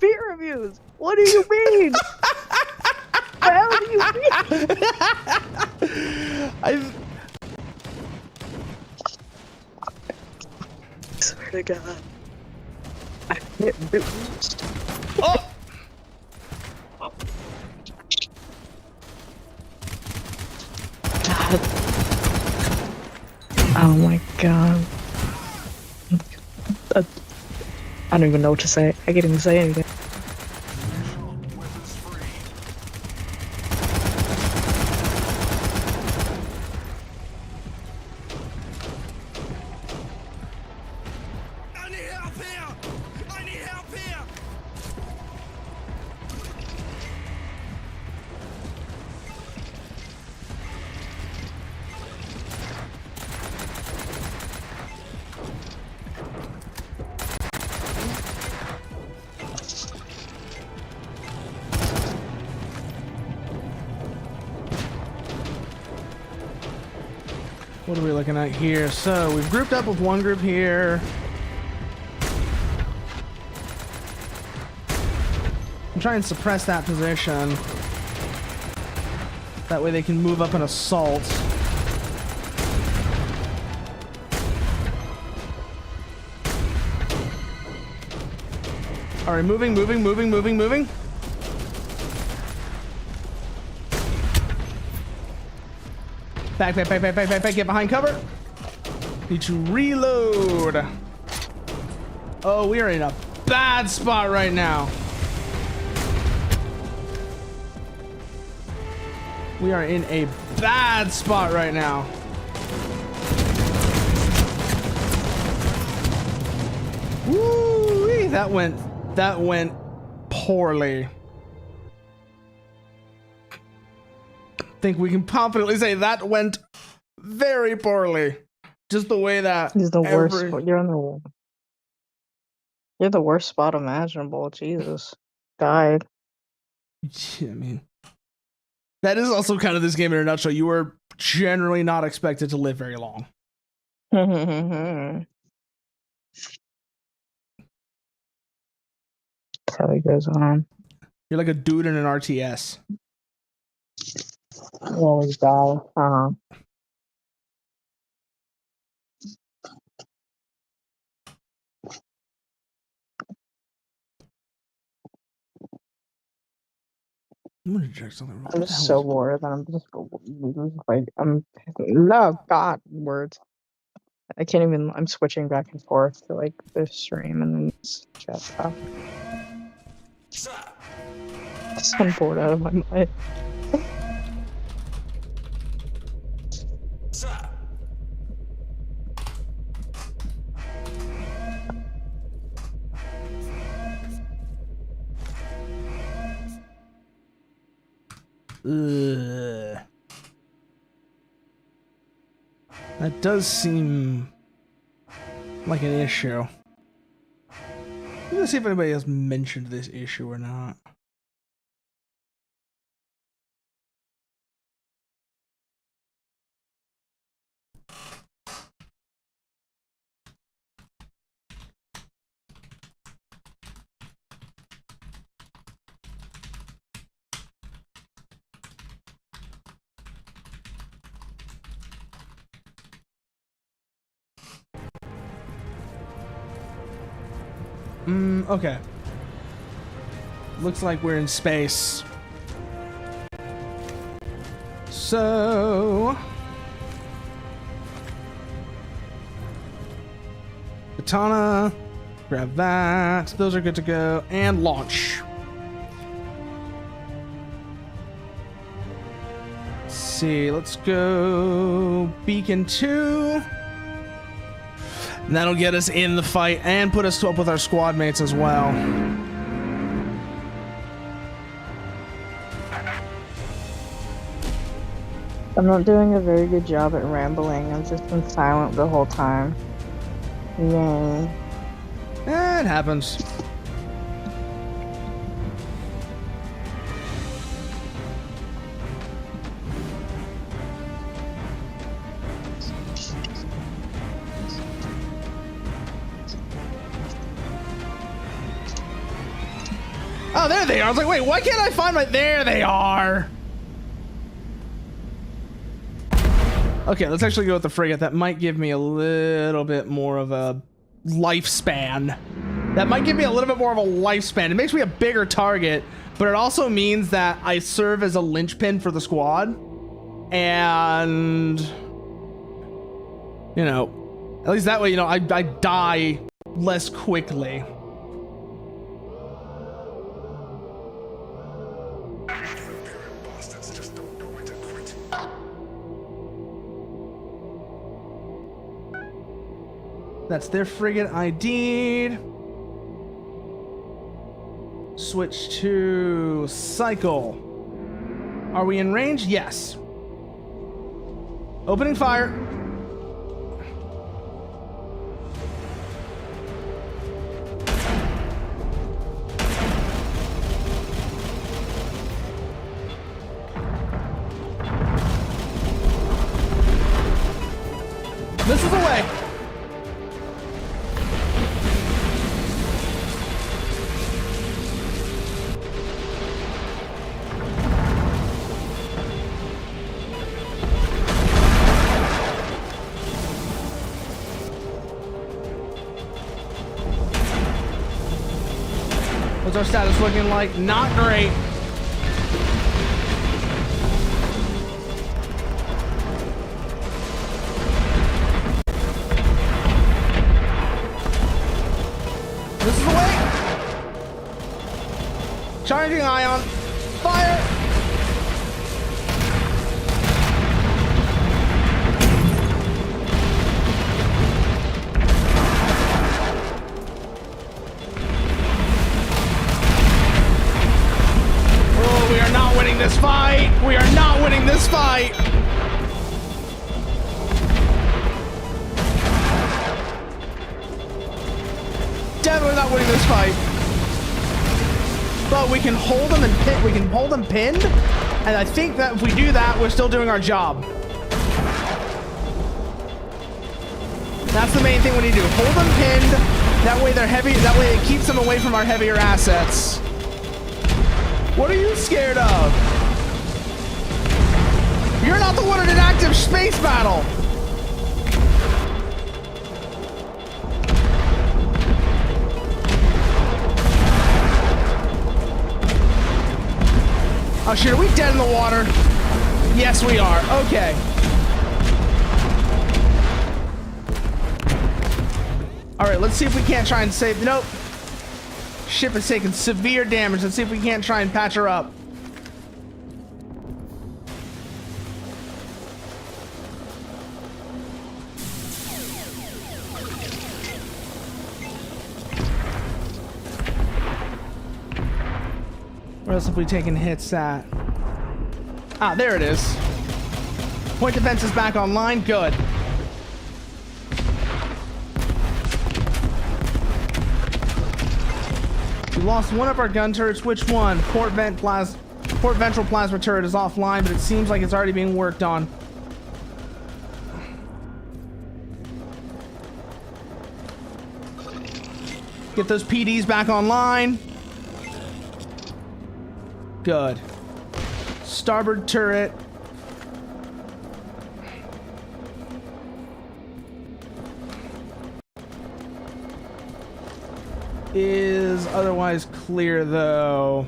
C: peer reviews. What do you mean? What the hell do you mean? I swear to God. I can't do this.
A: Oh!
C: God. Oh my God. I don't even know what to say. I can't even say anything.
D: I need help here! I need help here!
A: What are we looking at here? So we've grouped up with one group here. I'm trying to suppress that position. That way they can move up and assault. All right, moving. Back, get behind cover. Need to reload. Oh, we are in a bad spot right now. We are in a bad spot right now. Woo! That went poorly. Think we can confidently say that went very poorly. Just the way that
C: He's the worst. You're the worst spot imaginable. Jesus, died.
A: I mean, that is also kind of this game in a nutshell. You were generally not expected to live very long.
C: That's how he goes on.
A: You're like a dude in an RTS.
C: You always die.
A: I'm gonna check something wrong.
C: I'm just so bored that I'm just like no God words. I can't even. I'm switching back and forth to like this stream and then this chat stuff. I'm bored out of my mind.
A: Ugh. That does seem like an issue. Let's see if anybody else mentioned this issue or not. Okay. Looks like we're in space. So katana, grab that. Those are good to go. And launch. Let's see, let's go beacon 2. And that'll get us in the fight and put us up with our squad mates as well.
C: I'm not doing a very good job at rambling. I've just been silent the whole time. Yay.
A: It happens. Oh, there they are. I was like, wait, why can't I find my... There they are. Okay, let's actually go with the frigate. That might give me a little bit more of a lifespan. That might give me a little bit more of a lifespan. It makes me a bigger target, but it also means that I serve as a linchpin for the squad. And, you know, at least that way, you know, I die less quickly. That's their frigate ID'd. Switch to cycle. Are we in range? Yes. Opening fire. Missiles away. What's our status looking like? Not great. This is the way. Charging ion. Fire. This fight! We are not winning this fight! Definitely not winning this fight. But we can hold them and pin, we can hold them pinned, and I think that if we do that, we're still doing our job. That's the main thing we need to do. Hold them pinned. That way they're heavy. That way it keeps them away from our heavier assets. What are you scared of? You're not the one in an active space battle. Oh shit, are we dead in the water? Yes, we are. Okay. All right, let's see if we can't try and save. Nope. Ship is taking severe damage. Let's see if we can't try and patch her up. Where else have we taken hits at? Ah, there it is. Point defense is back online. Good. We lost one of our gun turrets. Which one? Port ventral plasma turret is offline, but it seems like it's already being worked on. Get those PDs back online. Good. Starboard turret. Is otherwise clear though.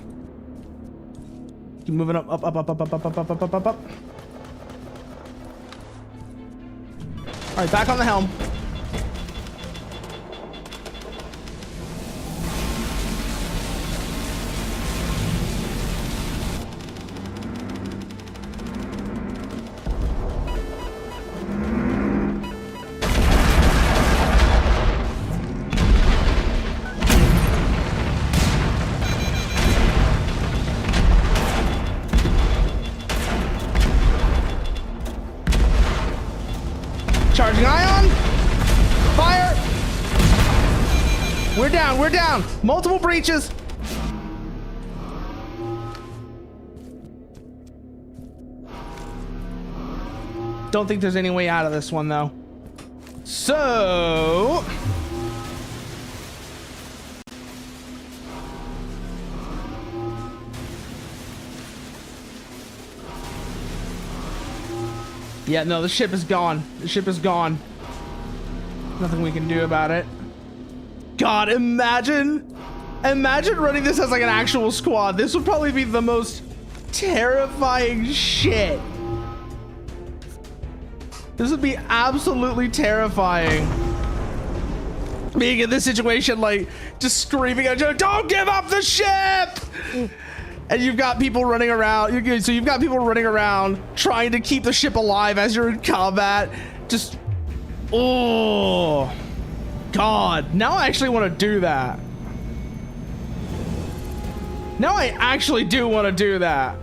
A: Keep moving up, up, up, up, up, up, up, up, up, up, up, up. right, back on the helm. Charging ion. Fire. We're down. We're down. Multiple breaches. Don't think there's any way out of this one though. So yeah, no, the ship is gone. The ship is gone. Nothing we can do about it. God, imagine running this as like an actual squad. This would probably be the most terrifying shit. This would be absolutely terrifying. Being in this situation, like, just screaming at you, don't give up the ship! And you've got people running around. So you've got people running around trying to keep the ship alive as you're in combat. Just, oh, God. Now I actually want to do that. Now I actually do want to do that.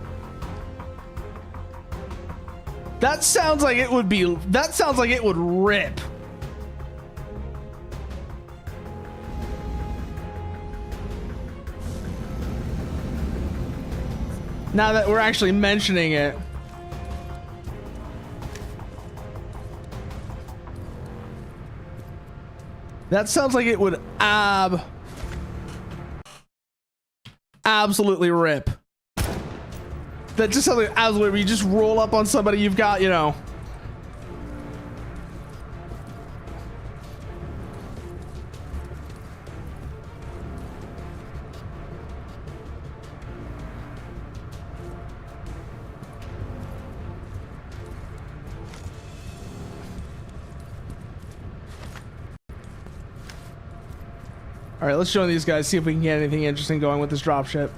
A: That sounds like it would be, that sounds like it would rip. Now that we're actually mentioning it. That sounds like it would absolutely rip. That just sounds like absolutely, you just roll up on somebody you've got, you know. All right, let's join these guys, see if we can get anything interesting going with this dropship.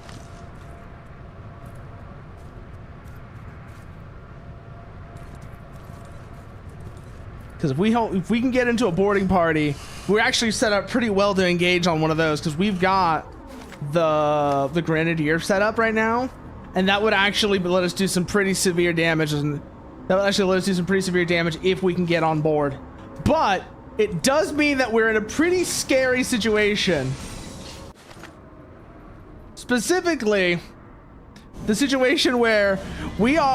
A: Because if we can get into a boarding party, we're actually set up pretty well to engage on one of those, because we've got the Grenadier set up right now, and that would actually let us do some pretty severe damage, and that would actually let us do some pretty severe damage if we can get on board. But it does mean that we're in a pretty scary situation. Specifically, the situation where we're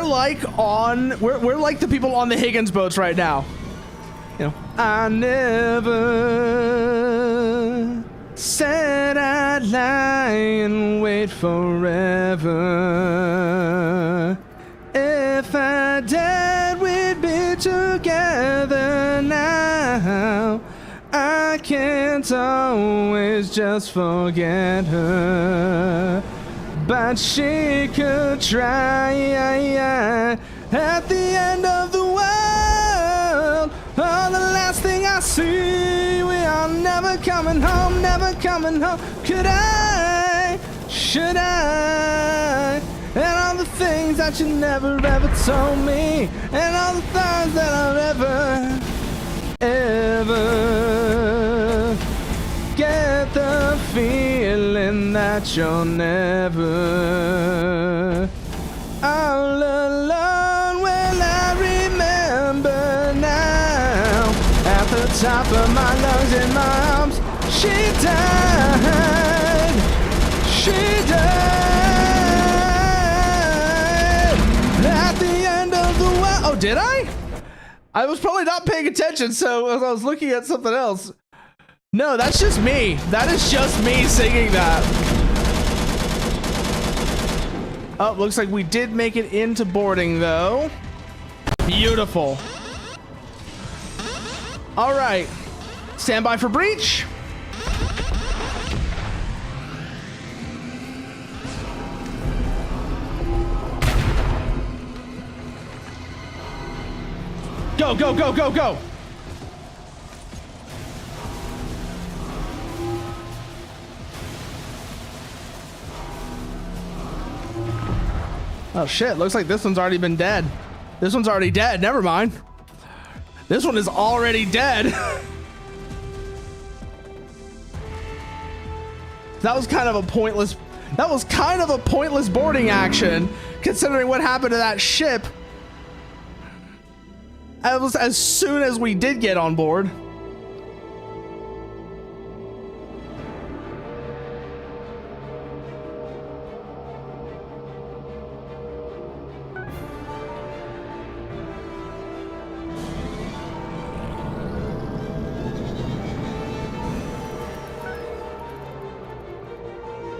A: like the people on the Higgins boats right now. You know, I never said I'd lie and wait forever. If I died, we'd be together now. I can't always just forget her, but she could try. At the end of the world, oh, the last thing I see, we are never coming home, never coming home. Could I, should I, and all the things that you never ever told me, and all the things that I've ever get the feeling that you're never all alone. Well, I remember now, at the top of my lungs in my arms, she died. She died at the end of the world. Oh, did I? I was probably not paying attention, so I was looking at something else. No, that's just me. That is just me singing that. Oh, looks like we did make it into boarding, though. Beautiful. All right. Stand by for breach. go, go, go, go, go. Oh shit, looks like this one's already been dead. This one's already dead, never mind. This one is already dead. That was kind of a pointless boarding action, considering what happened to that ship. It was as soon as we did get on board.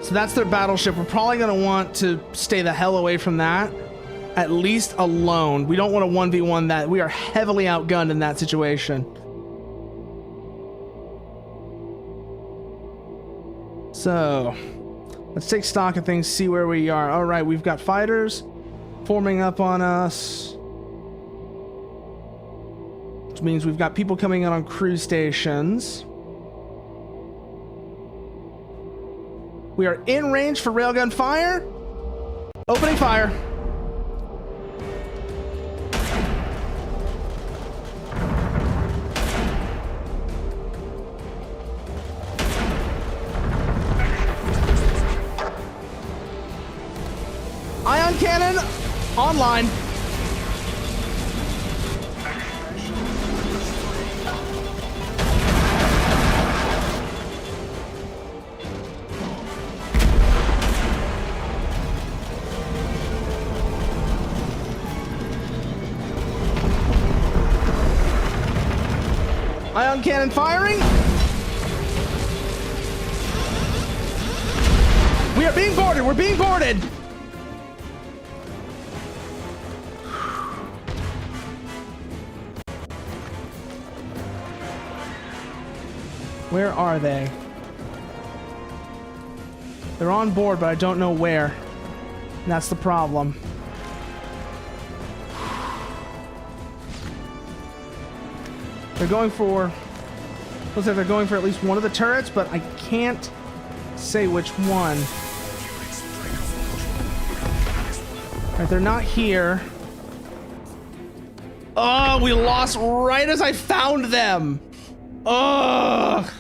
A: So that's their battleship. We're probably going to want to stay the hell away from that. At least alone. We don't want to 1v1 that. We are heavily outgunned in that situation. So, let's take stock of things, see where we are. All right, we've got fighters forming up on us. Which means we've got people coming in on cruise stations. We are in range for railgun fire. Opening fire. Ion cannon online. Ion cannon firing. We are being boarded. We're being boarded. Where are they? They're on board, but I don't know where. And that's the problem. They're going for... Looks like they're going for at least one of the turrets, but I can't say which one. Alright, they're not here. Oh, we lost right as I found them! Ugh!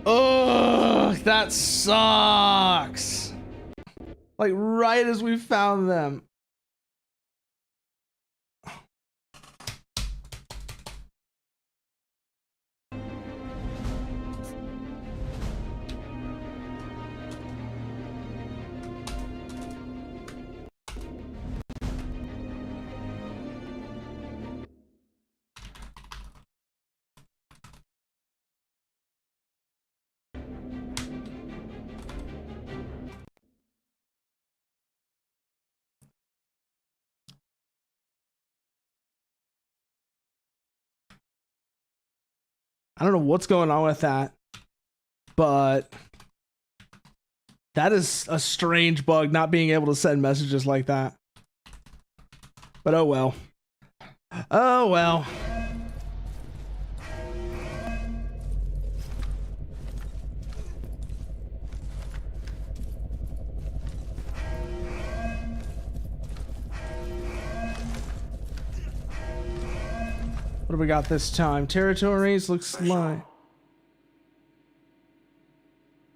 A: Ugh, that sucks. Like right as we found them. I don't know what's going on with that, but that is a strange bug, not being able to send messages like that. But oh well. Oh well. What do we got this time? Territories looks like...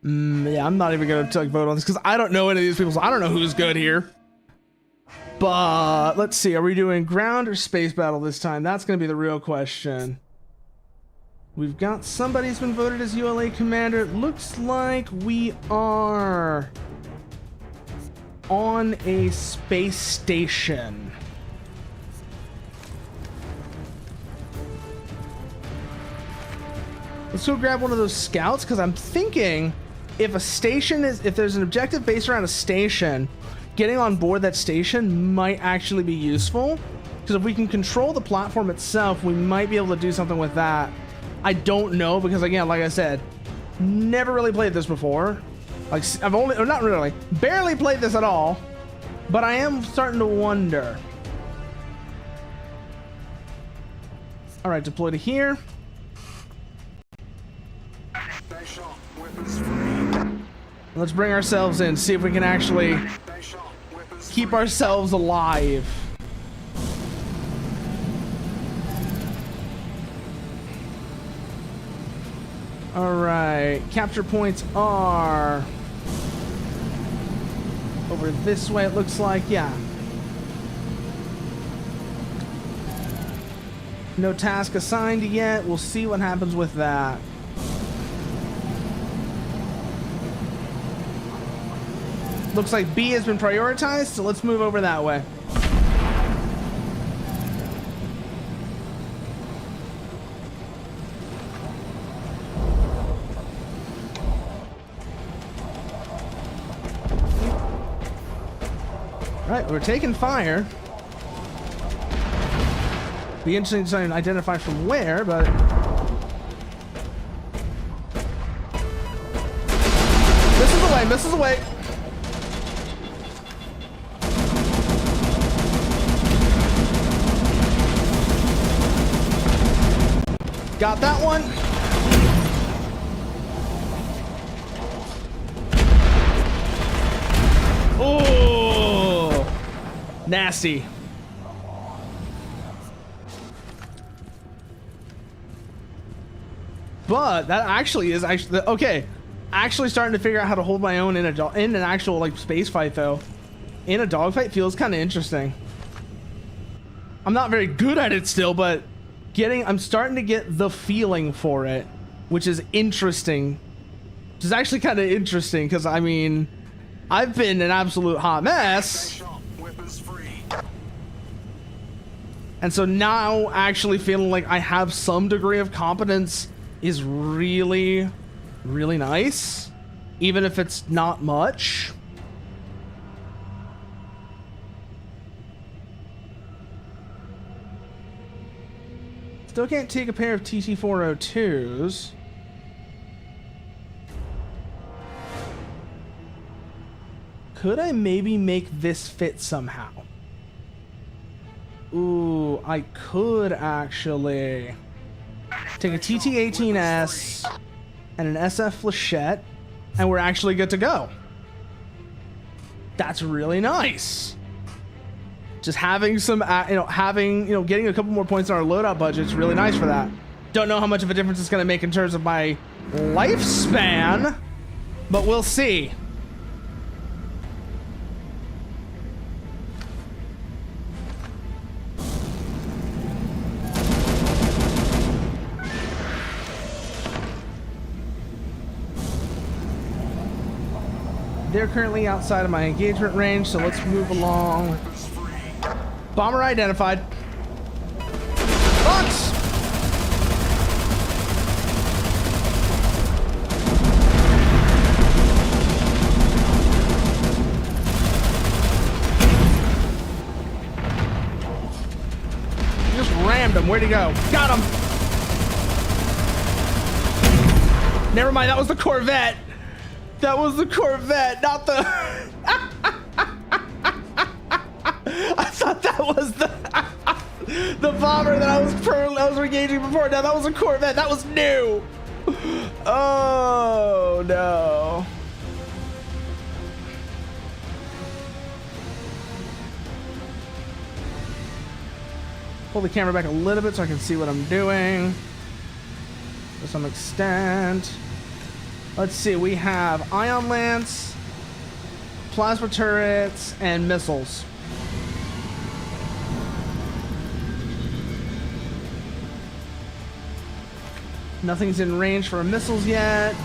A: yeah, I'm not even gonna vote on this because I don't know any of these people, so I don't know who's good here. But let's see, are we doing ground or space battle this time? That's gonna be the real question. We've got somebody who's been voted as ULA commander. It looks like we are on a space station. Let's go grab one of those scouts, because I'm thinking if there's an objective based around a station, getting on board that station might actually be useful. Because if we can control the platform itself, we might be able to do something with that. I don't know, because again, like I said, never really played this before. Like, not really, barely played this at all. But I am starting to wonder. All right, deploy to here. Let's bring ourselves in, see if we can actually keep ourselves alive. All right, capture points are over this way, it looks like. Yeah. No task assigned yet. We'll see what happens with that. Looks like B has been prioritized, so let's move over that way. Right, we're taking fire. Be interesting to identify from where, but missiles away, missiles away. Got that one. Oh, nasty. But that actually is actually okay. Actually starting to figure out how to hold my own in an actual like space fight though. In a dogfight feels kind of interesting. I'm not very good at it still, but I'm starting to get the feeling for it, which is interesting. Which is actually kind of interesting because I mean, I've been an absolute hot mess. And so now actually feeling like I have some degree of competence is really, really nice, even if it's not much. Still can't take a pair of TT-402s. Could I maybe make this fit somehow? Ooh, I could actually take a TT-18S and an SF Flechette, and we're actually good to go. That's really nice. Just having some, getting a couple more points on our loadout budget is really nice for that. Don't know how much of a difference it's going to make in terms of my lifespan, but we'll see. They're currently outside of my engagement range, so let's move along. Bomber identified. Box! Just rammed him. Where'd he go? Got him! Never mind, that was the Corvette. That was the Corvette, not the... I thought that was the bomber that I was engaging before. Now that was a Corvette. That was new. Oh no. Pull the camera back a little bit so I can see what I'm doing to some extent. Let's see, we have ion lance, plasma turrets, and missiles. Nothing's in range for missiles yet,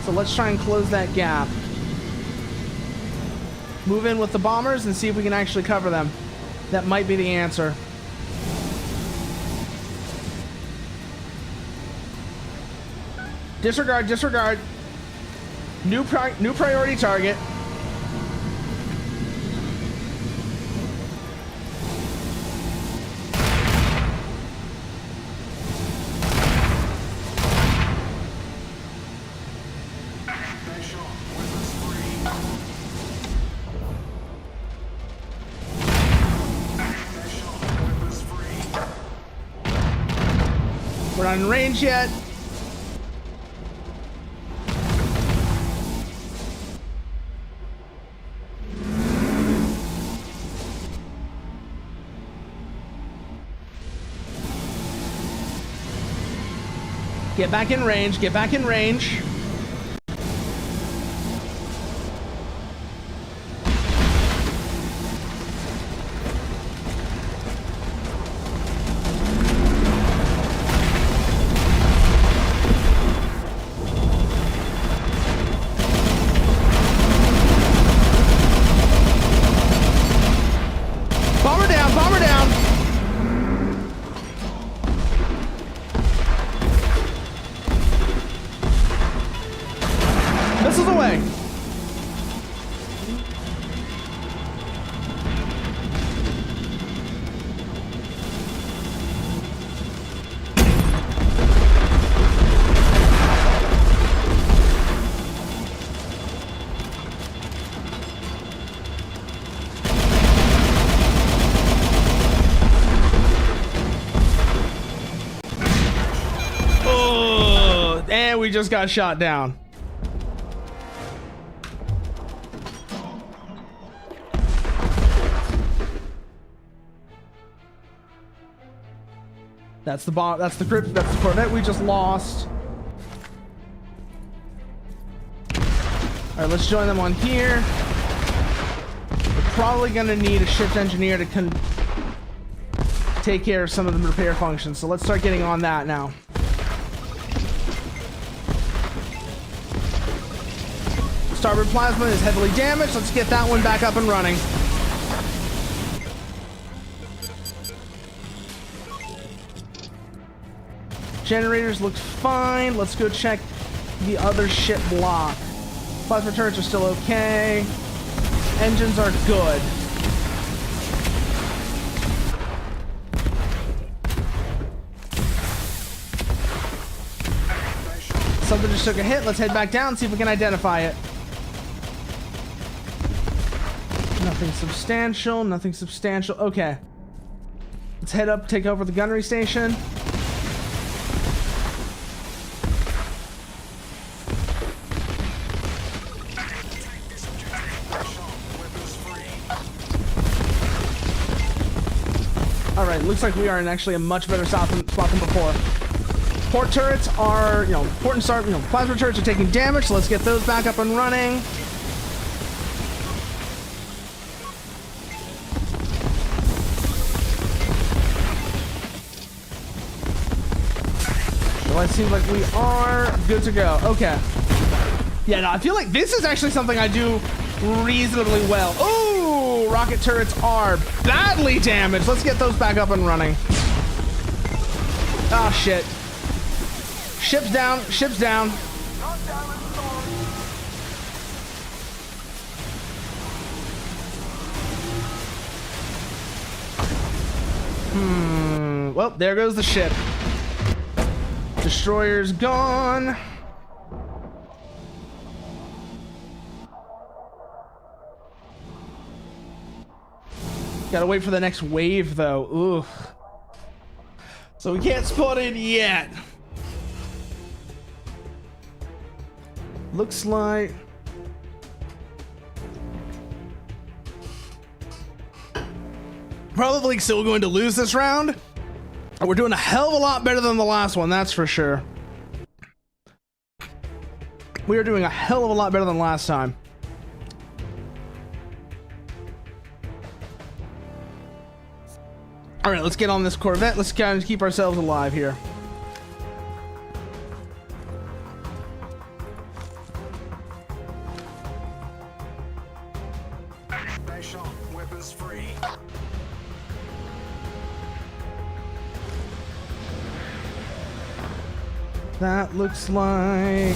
A: so let's try and close that gap. Move in with the bombers and see if we can actually cover them. That might be the answer. Disregard, disregard. New priority target. not in range yet. Get back in range, get back in range. Bomber down, bomber down. Missiles away. Oh, and we just got shot down. That's the bomb. That's the crypt. That's the Corvette we just lost. All right, let's join them on here. We're probably gonna need a shift engineer to take care of some of the repair functions. So let's start getting on that now. Starboard plasma is heavily damaged. Let's get that one back up and running. Generators look fine. Let's go check the other ship block. Plasma turrets are still okay. Engines are good. Something just took a hit. Let's head back down, see if we can identify it. Nothing substantial, nothing substantial. Okay. Let's head up, take over the gunnery station. Alright, looks like we are in actually a much better spot than before. Port turrets are, port and start, plasma turrets are taking damage, so let's get those back up and running. So it seems like we are good to go. Okay. Yeah, no, I feel like this is actually something I do reasonably well. Ooh, rocket turrets are badly damaged. Let's get those back up and running. Ah, shit. Ship's down, ship's down. Well, there goes the ship. Destroyer's gone. Gotta wait for the next wave, though. Ooh. So we can't spot it yet. Looks like... probably still going to lose this round. We're doing a hell of a lot better than the last one, that's for sure. We are doing a hell of a lot better than last time. All right, let's get on this Corvette. Let's kind of keep ourselves alive here.
D: Weapons free.
A: That looks like...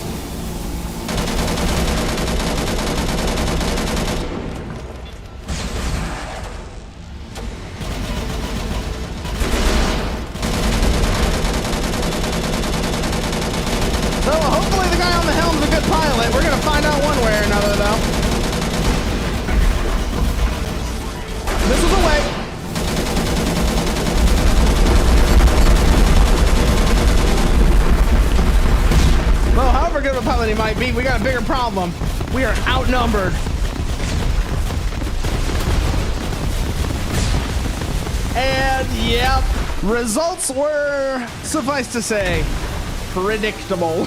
A: so hopefully the guy on the helm's a good pilot. We're gonna find out one way or another, though. Missiles away. However good of a pilot he might be, we got a bigger problem. We are outnumbered. And yep, results were, suffice to say, predictable.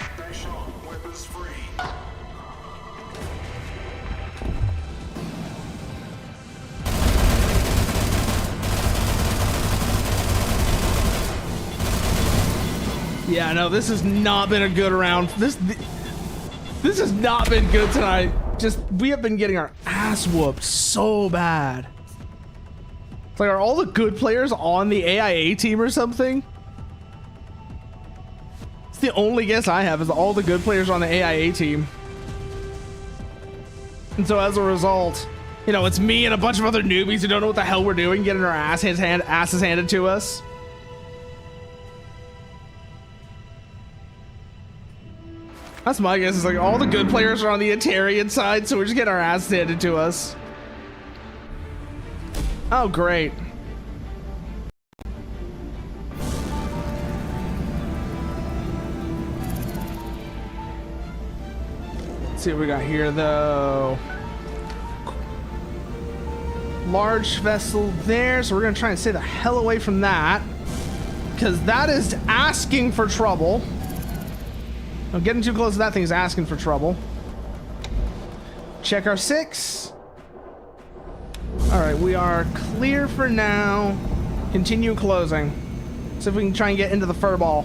D: Special weapons free.
A: Yeah, no, this has not been a good round. This has not been good tonight. Just, we have been getting our ass whooped so bad. It's like, are all the good players on the AIA team or something? It's the only guess I have, is all the good players on the AIA team. And so as a result, you know, it's me and a bunch of other newbies who don't know what the hell we're doing, getting our asses handed to us. That's my guess. It's like all the good players are on the Atarian side, so we're just getting our ass handed to us. Oh, great. Let's see what we got here, though. Large vessel there, so we're gonna try and stay the hell away from that, because that is asking for trouble. No, getting too close to that thing is asking for trouble. Check our 6. All right, we are clear for now. Continue closing. See if we can try and get into the fur ball.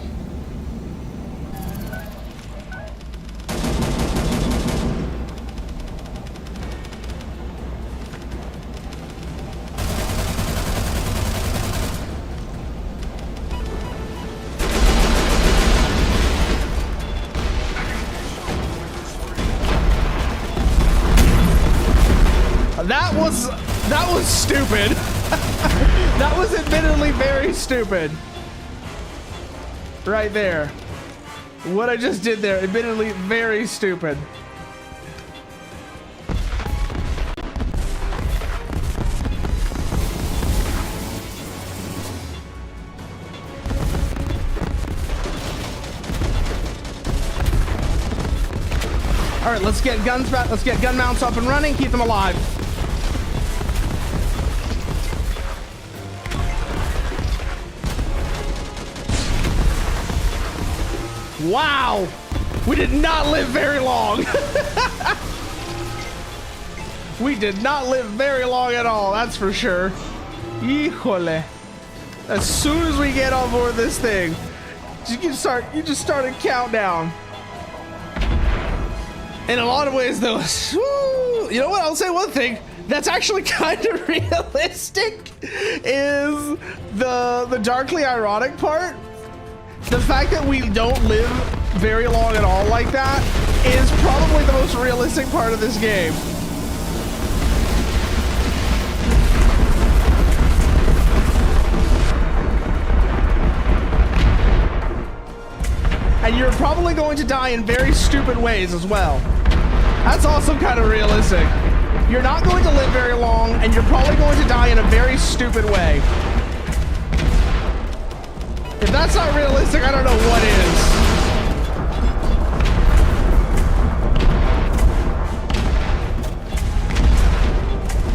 A: That was stupid. That was admittedly very stupid. Right there. What I just did there, admittedly very stupid. All right, let's get guns back. Let's get gun mounts up and running. Keep them alive. Wow, we did not live very long. We did not live very long at all, that's for sure. Híjole. As soon as we get on board this thing, you just start a countdown. In a lot of ways, though, you know what? I'll say one thing that's actually kind of realistic is the darkly ironic part. The fact that we don't live very long at all like that is probably the most realistic part of this game. And you're probably going to die in very stupid ways as well. That's also kind of realistic. You're not going to live very long, and you're probably going to die in a very stupid way. If that's not realistic, I don't know what is.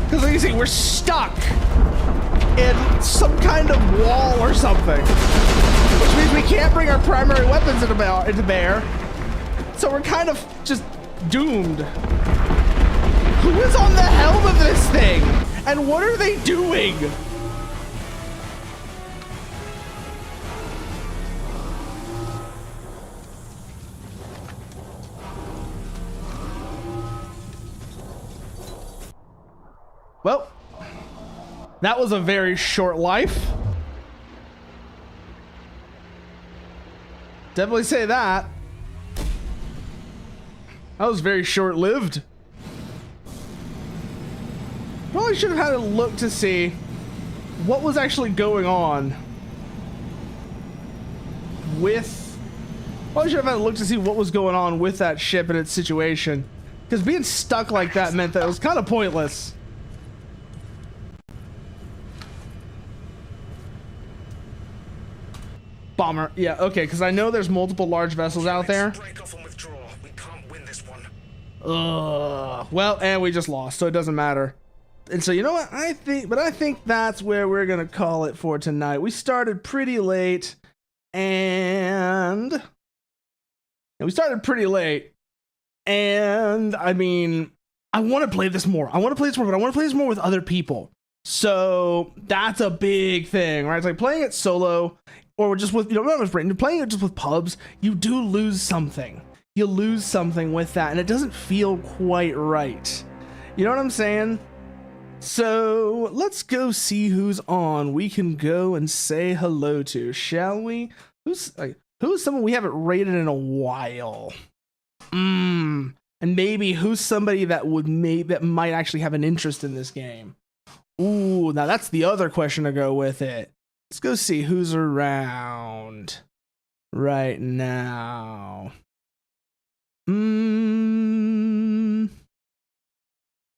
A: Because like you see, we're stuck in some kind of wall or something. Which means we can't bring our primary weapons into bear. So we're kind of just doomed. Who is on the helm of this thing? And what are they doing? Well, that was a very short life. Definitely say that. That was very short-lived. Probably should have had a look to see what was actually going on with... Probably should have had a look to see what was going on with that ship and its situation. Because being stuck like that meant that it was kind of pointless. Bomber. Yeah, okay, because I know there's multiple large vessels out there.
D: Break off and withdraw. We can't win this one.
A: Well, and we just lost, so it doesn't matter. And so, you know what? I think that's where we're going to call it for tonight. We started pretty late, and I mean, I want to play this more. But I want to play this more with other people. So that's a big thing, right? It's like playing it solo or just with, not with Britain, you're playing it just with pubs, you do lose something. You lose something with that, and it doesn't feel quite right. You know what I'm saying? So let's go see who's on. We can go and say hello to, shall we? Who's someone we haven't rated in a while? And maybe who's somebody that might actually have an interest in this game? Ooh, now that's the other question to go with it. Let's go see who's around right now.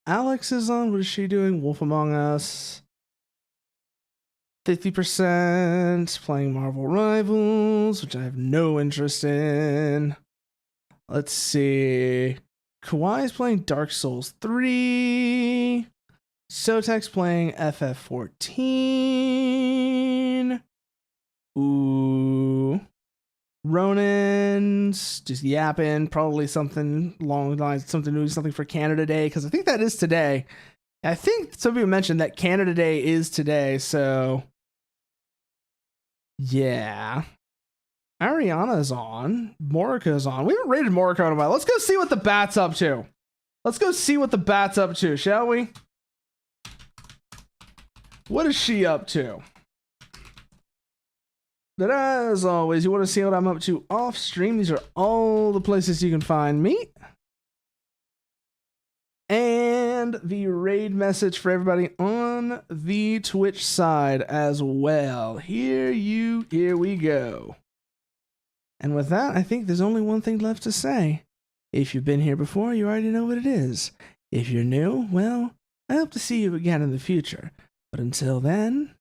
A: Alex is on. What is she doing? Wolf Among Us. 50% playing Marvel Rivals, which I have no interest in. Let's see. Kawhi's playing Dark Souls 3. Sotek's playing FF14. Ooh. Ronan's just yapping, probably something along the lines, something for Canada Day, because I think that is today. I think some people mentioned that Canada Day is today, so yeah. Ariana's on. Morica's on. We haven't rated Morica in a while. Let's go see what the bat's up to. Shall we? What is she up to? But as always, you want to see what I'm up to off stream. These are all the places you can find me. And the raid message for everybody on the Twitch side as well. Here we go. And with that, I think there's only one thing left to say. If you've been here before, you already know what it is. If you're new, well, I hope to see you again in the future. But until then...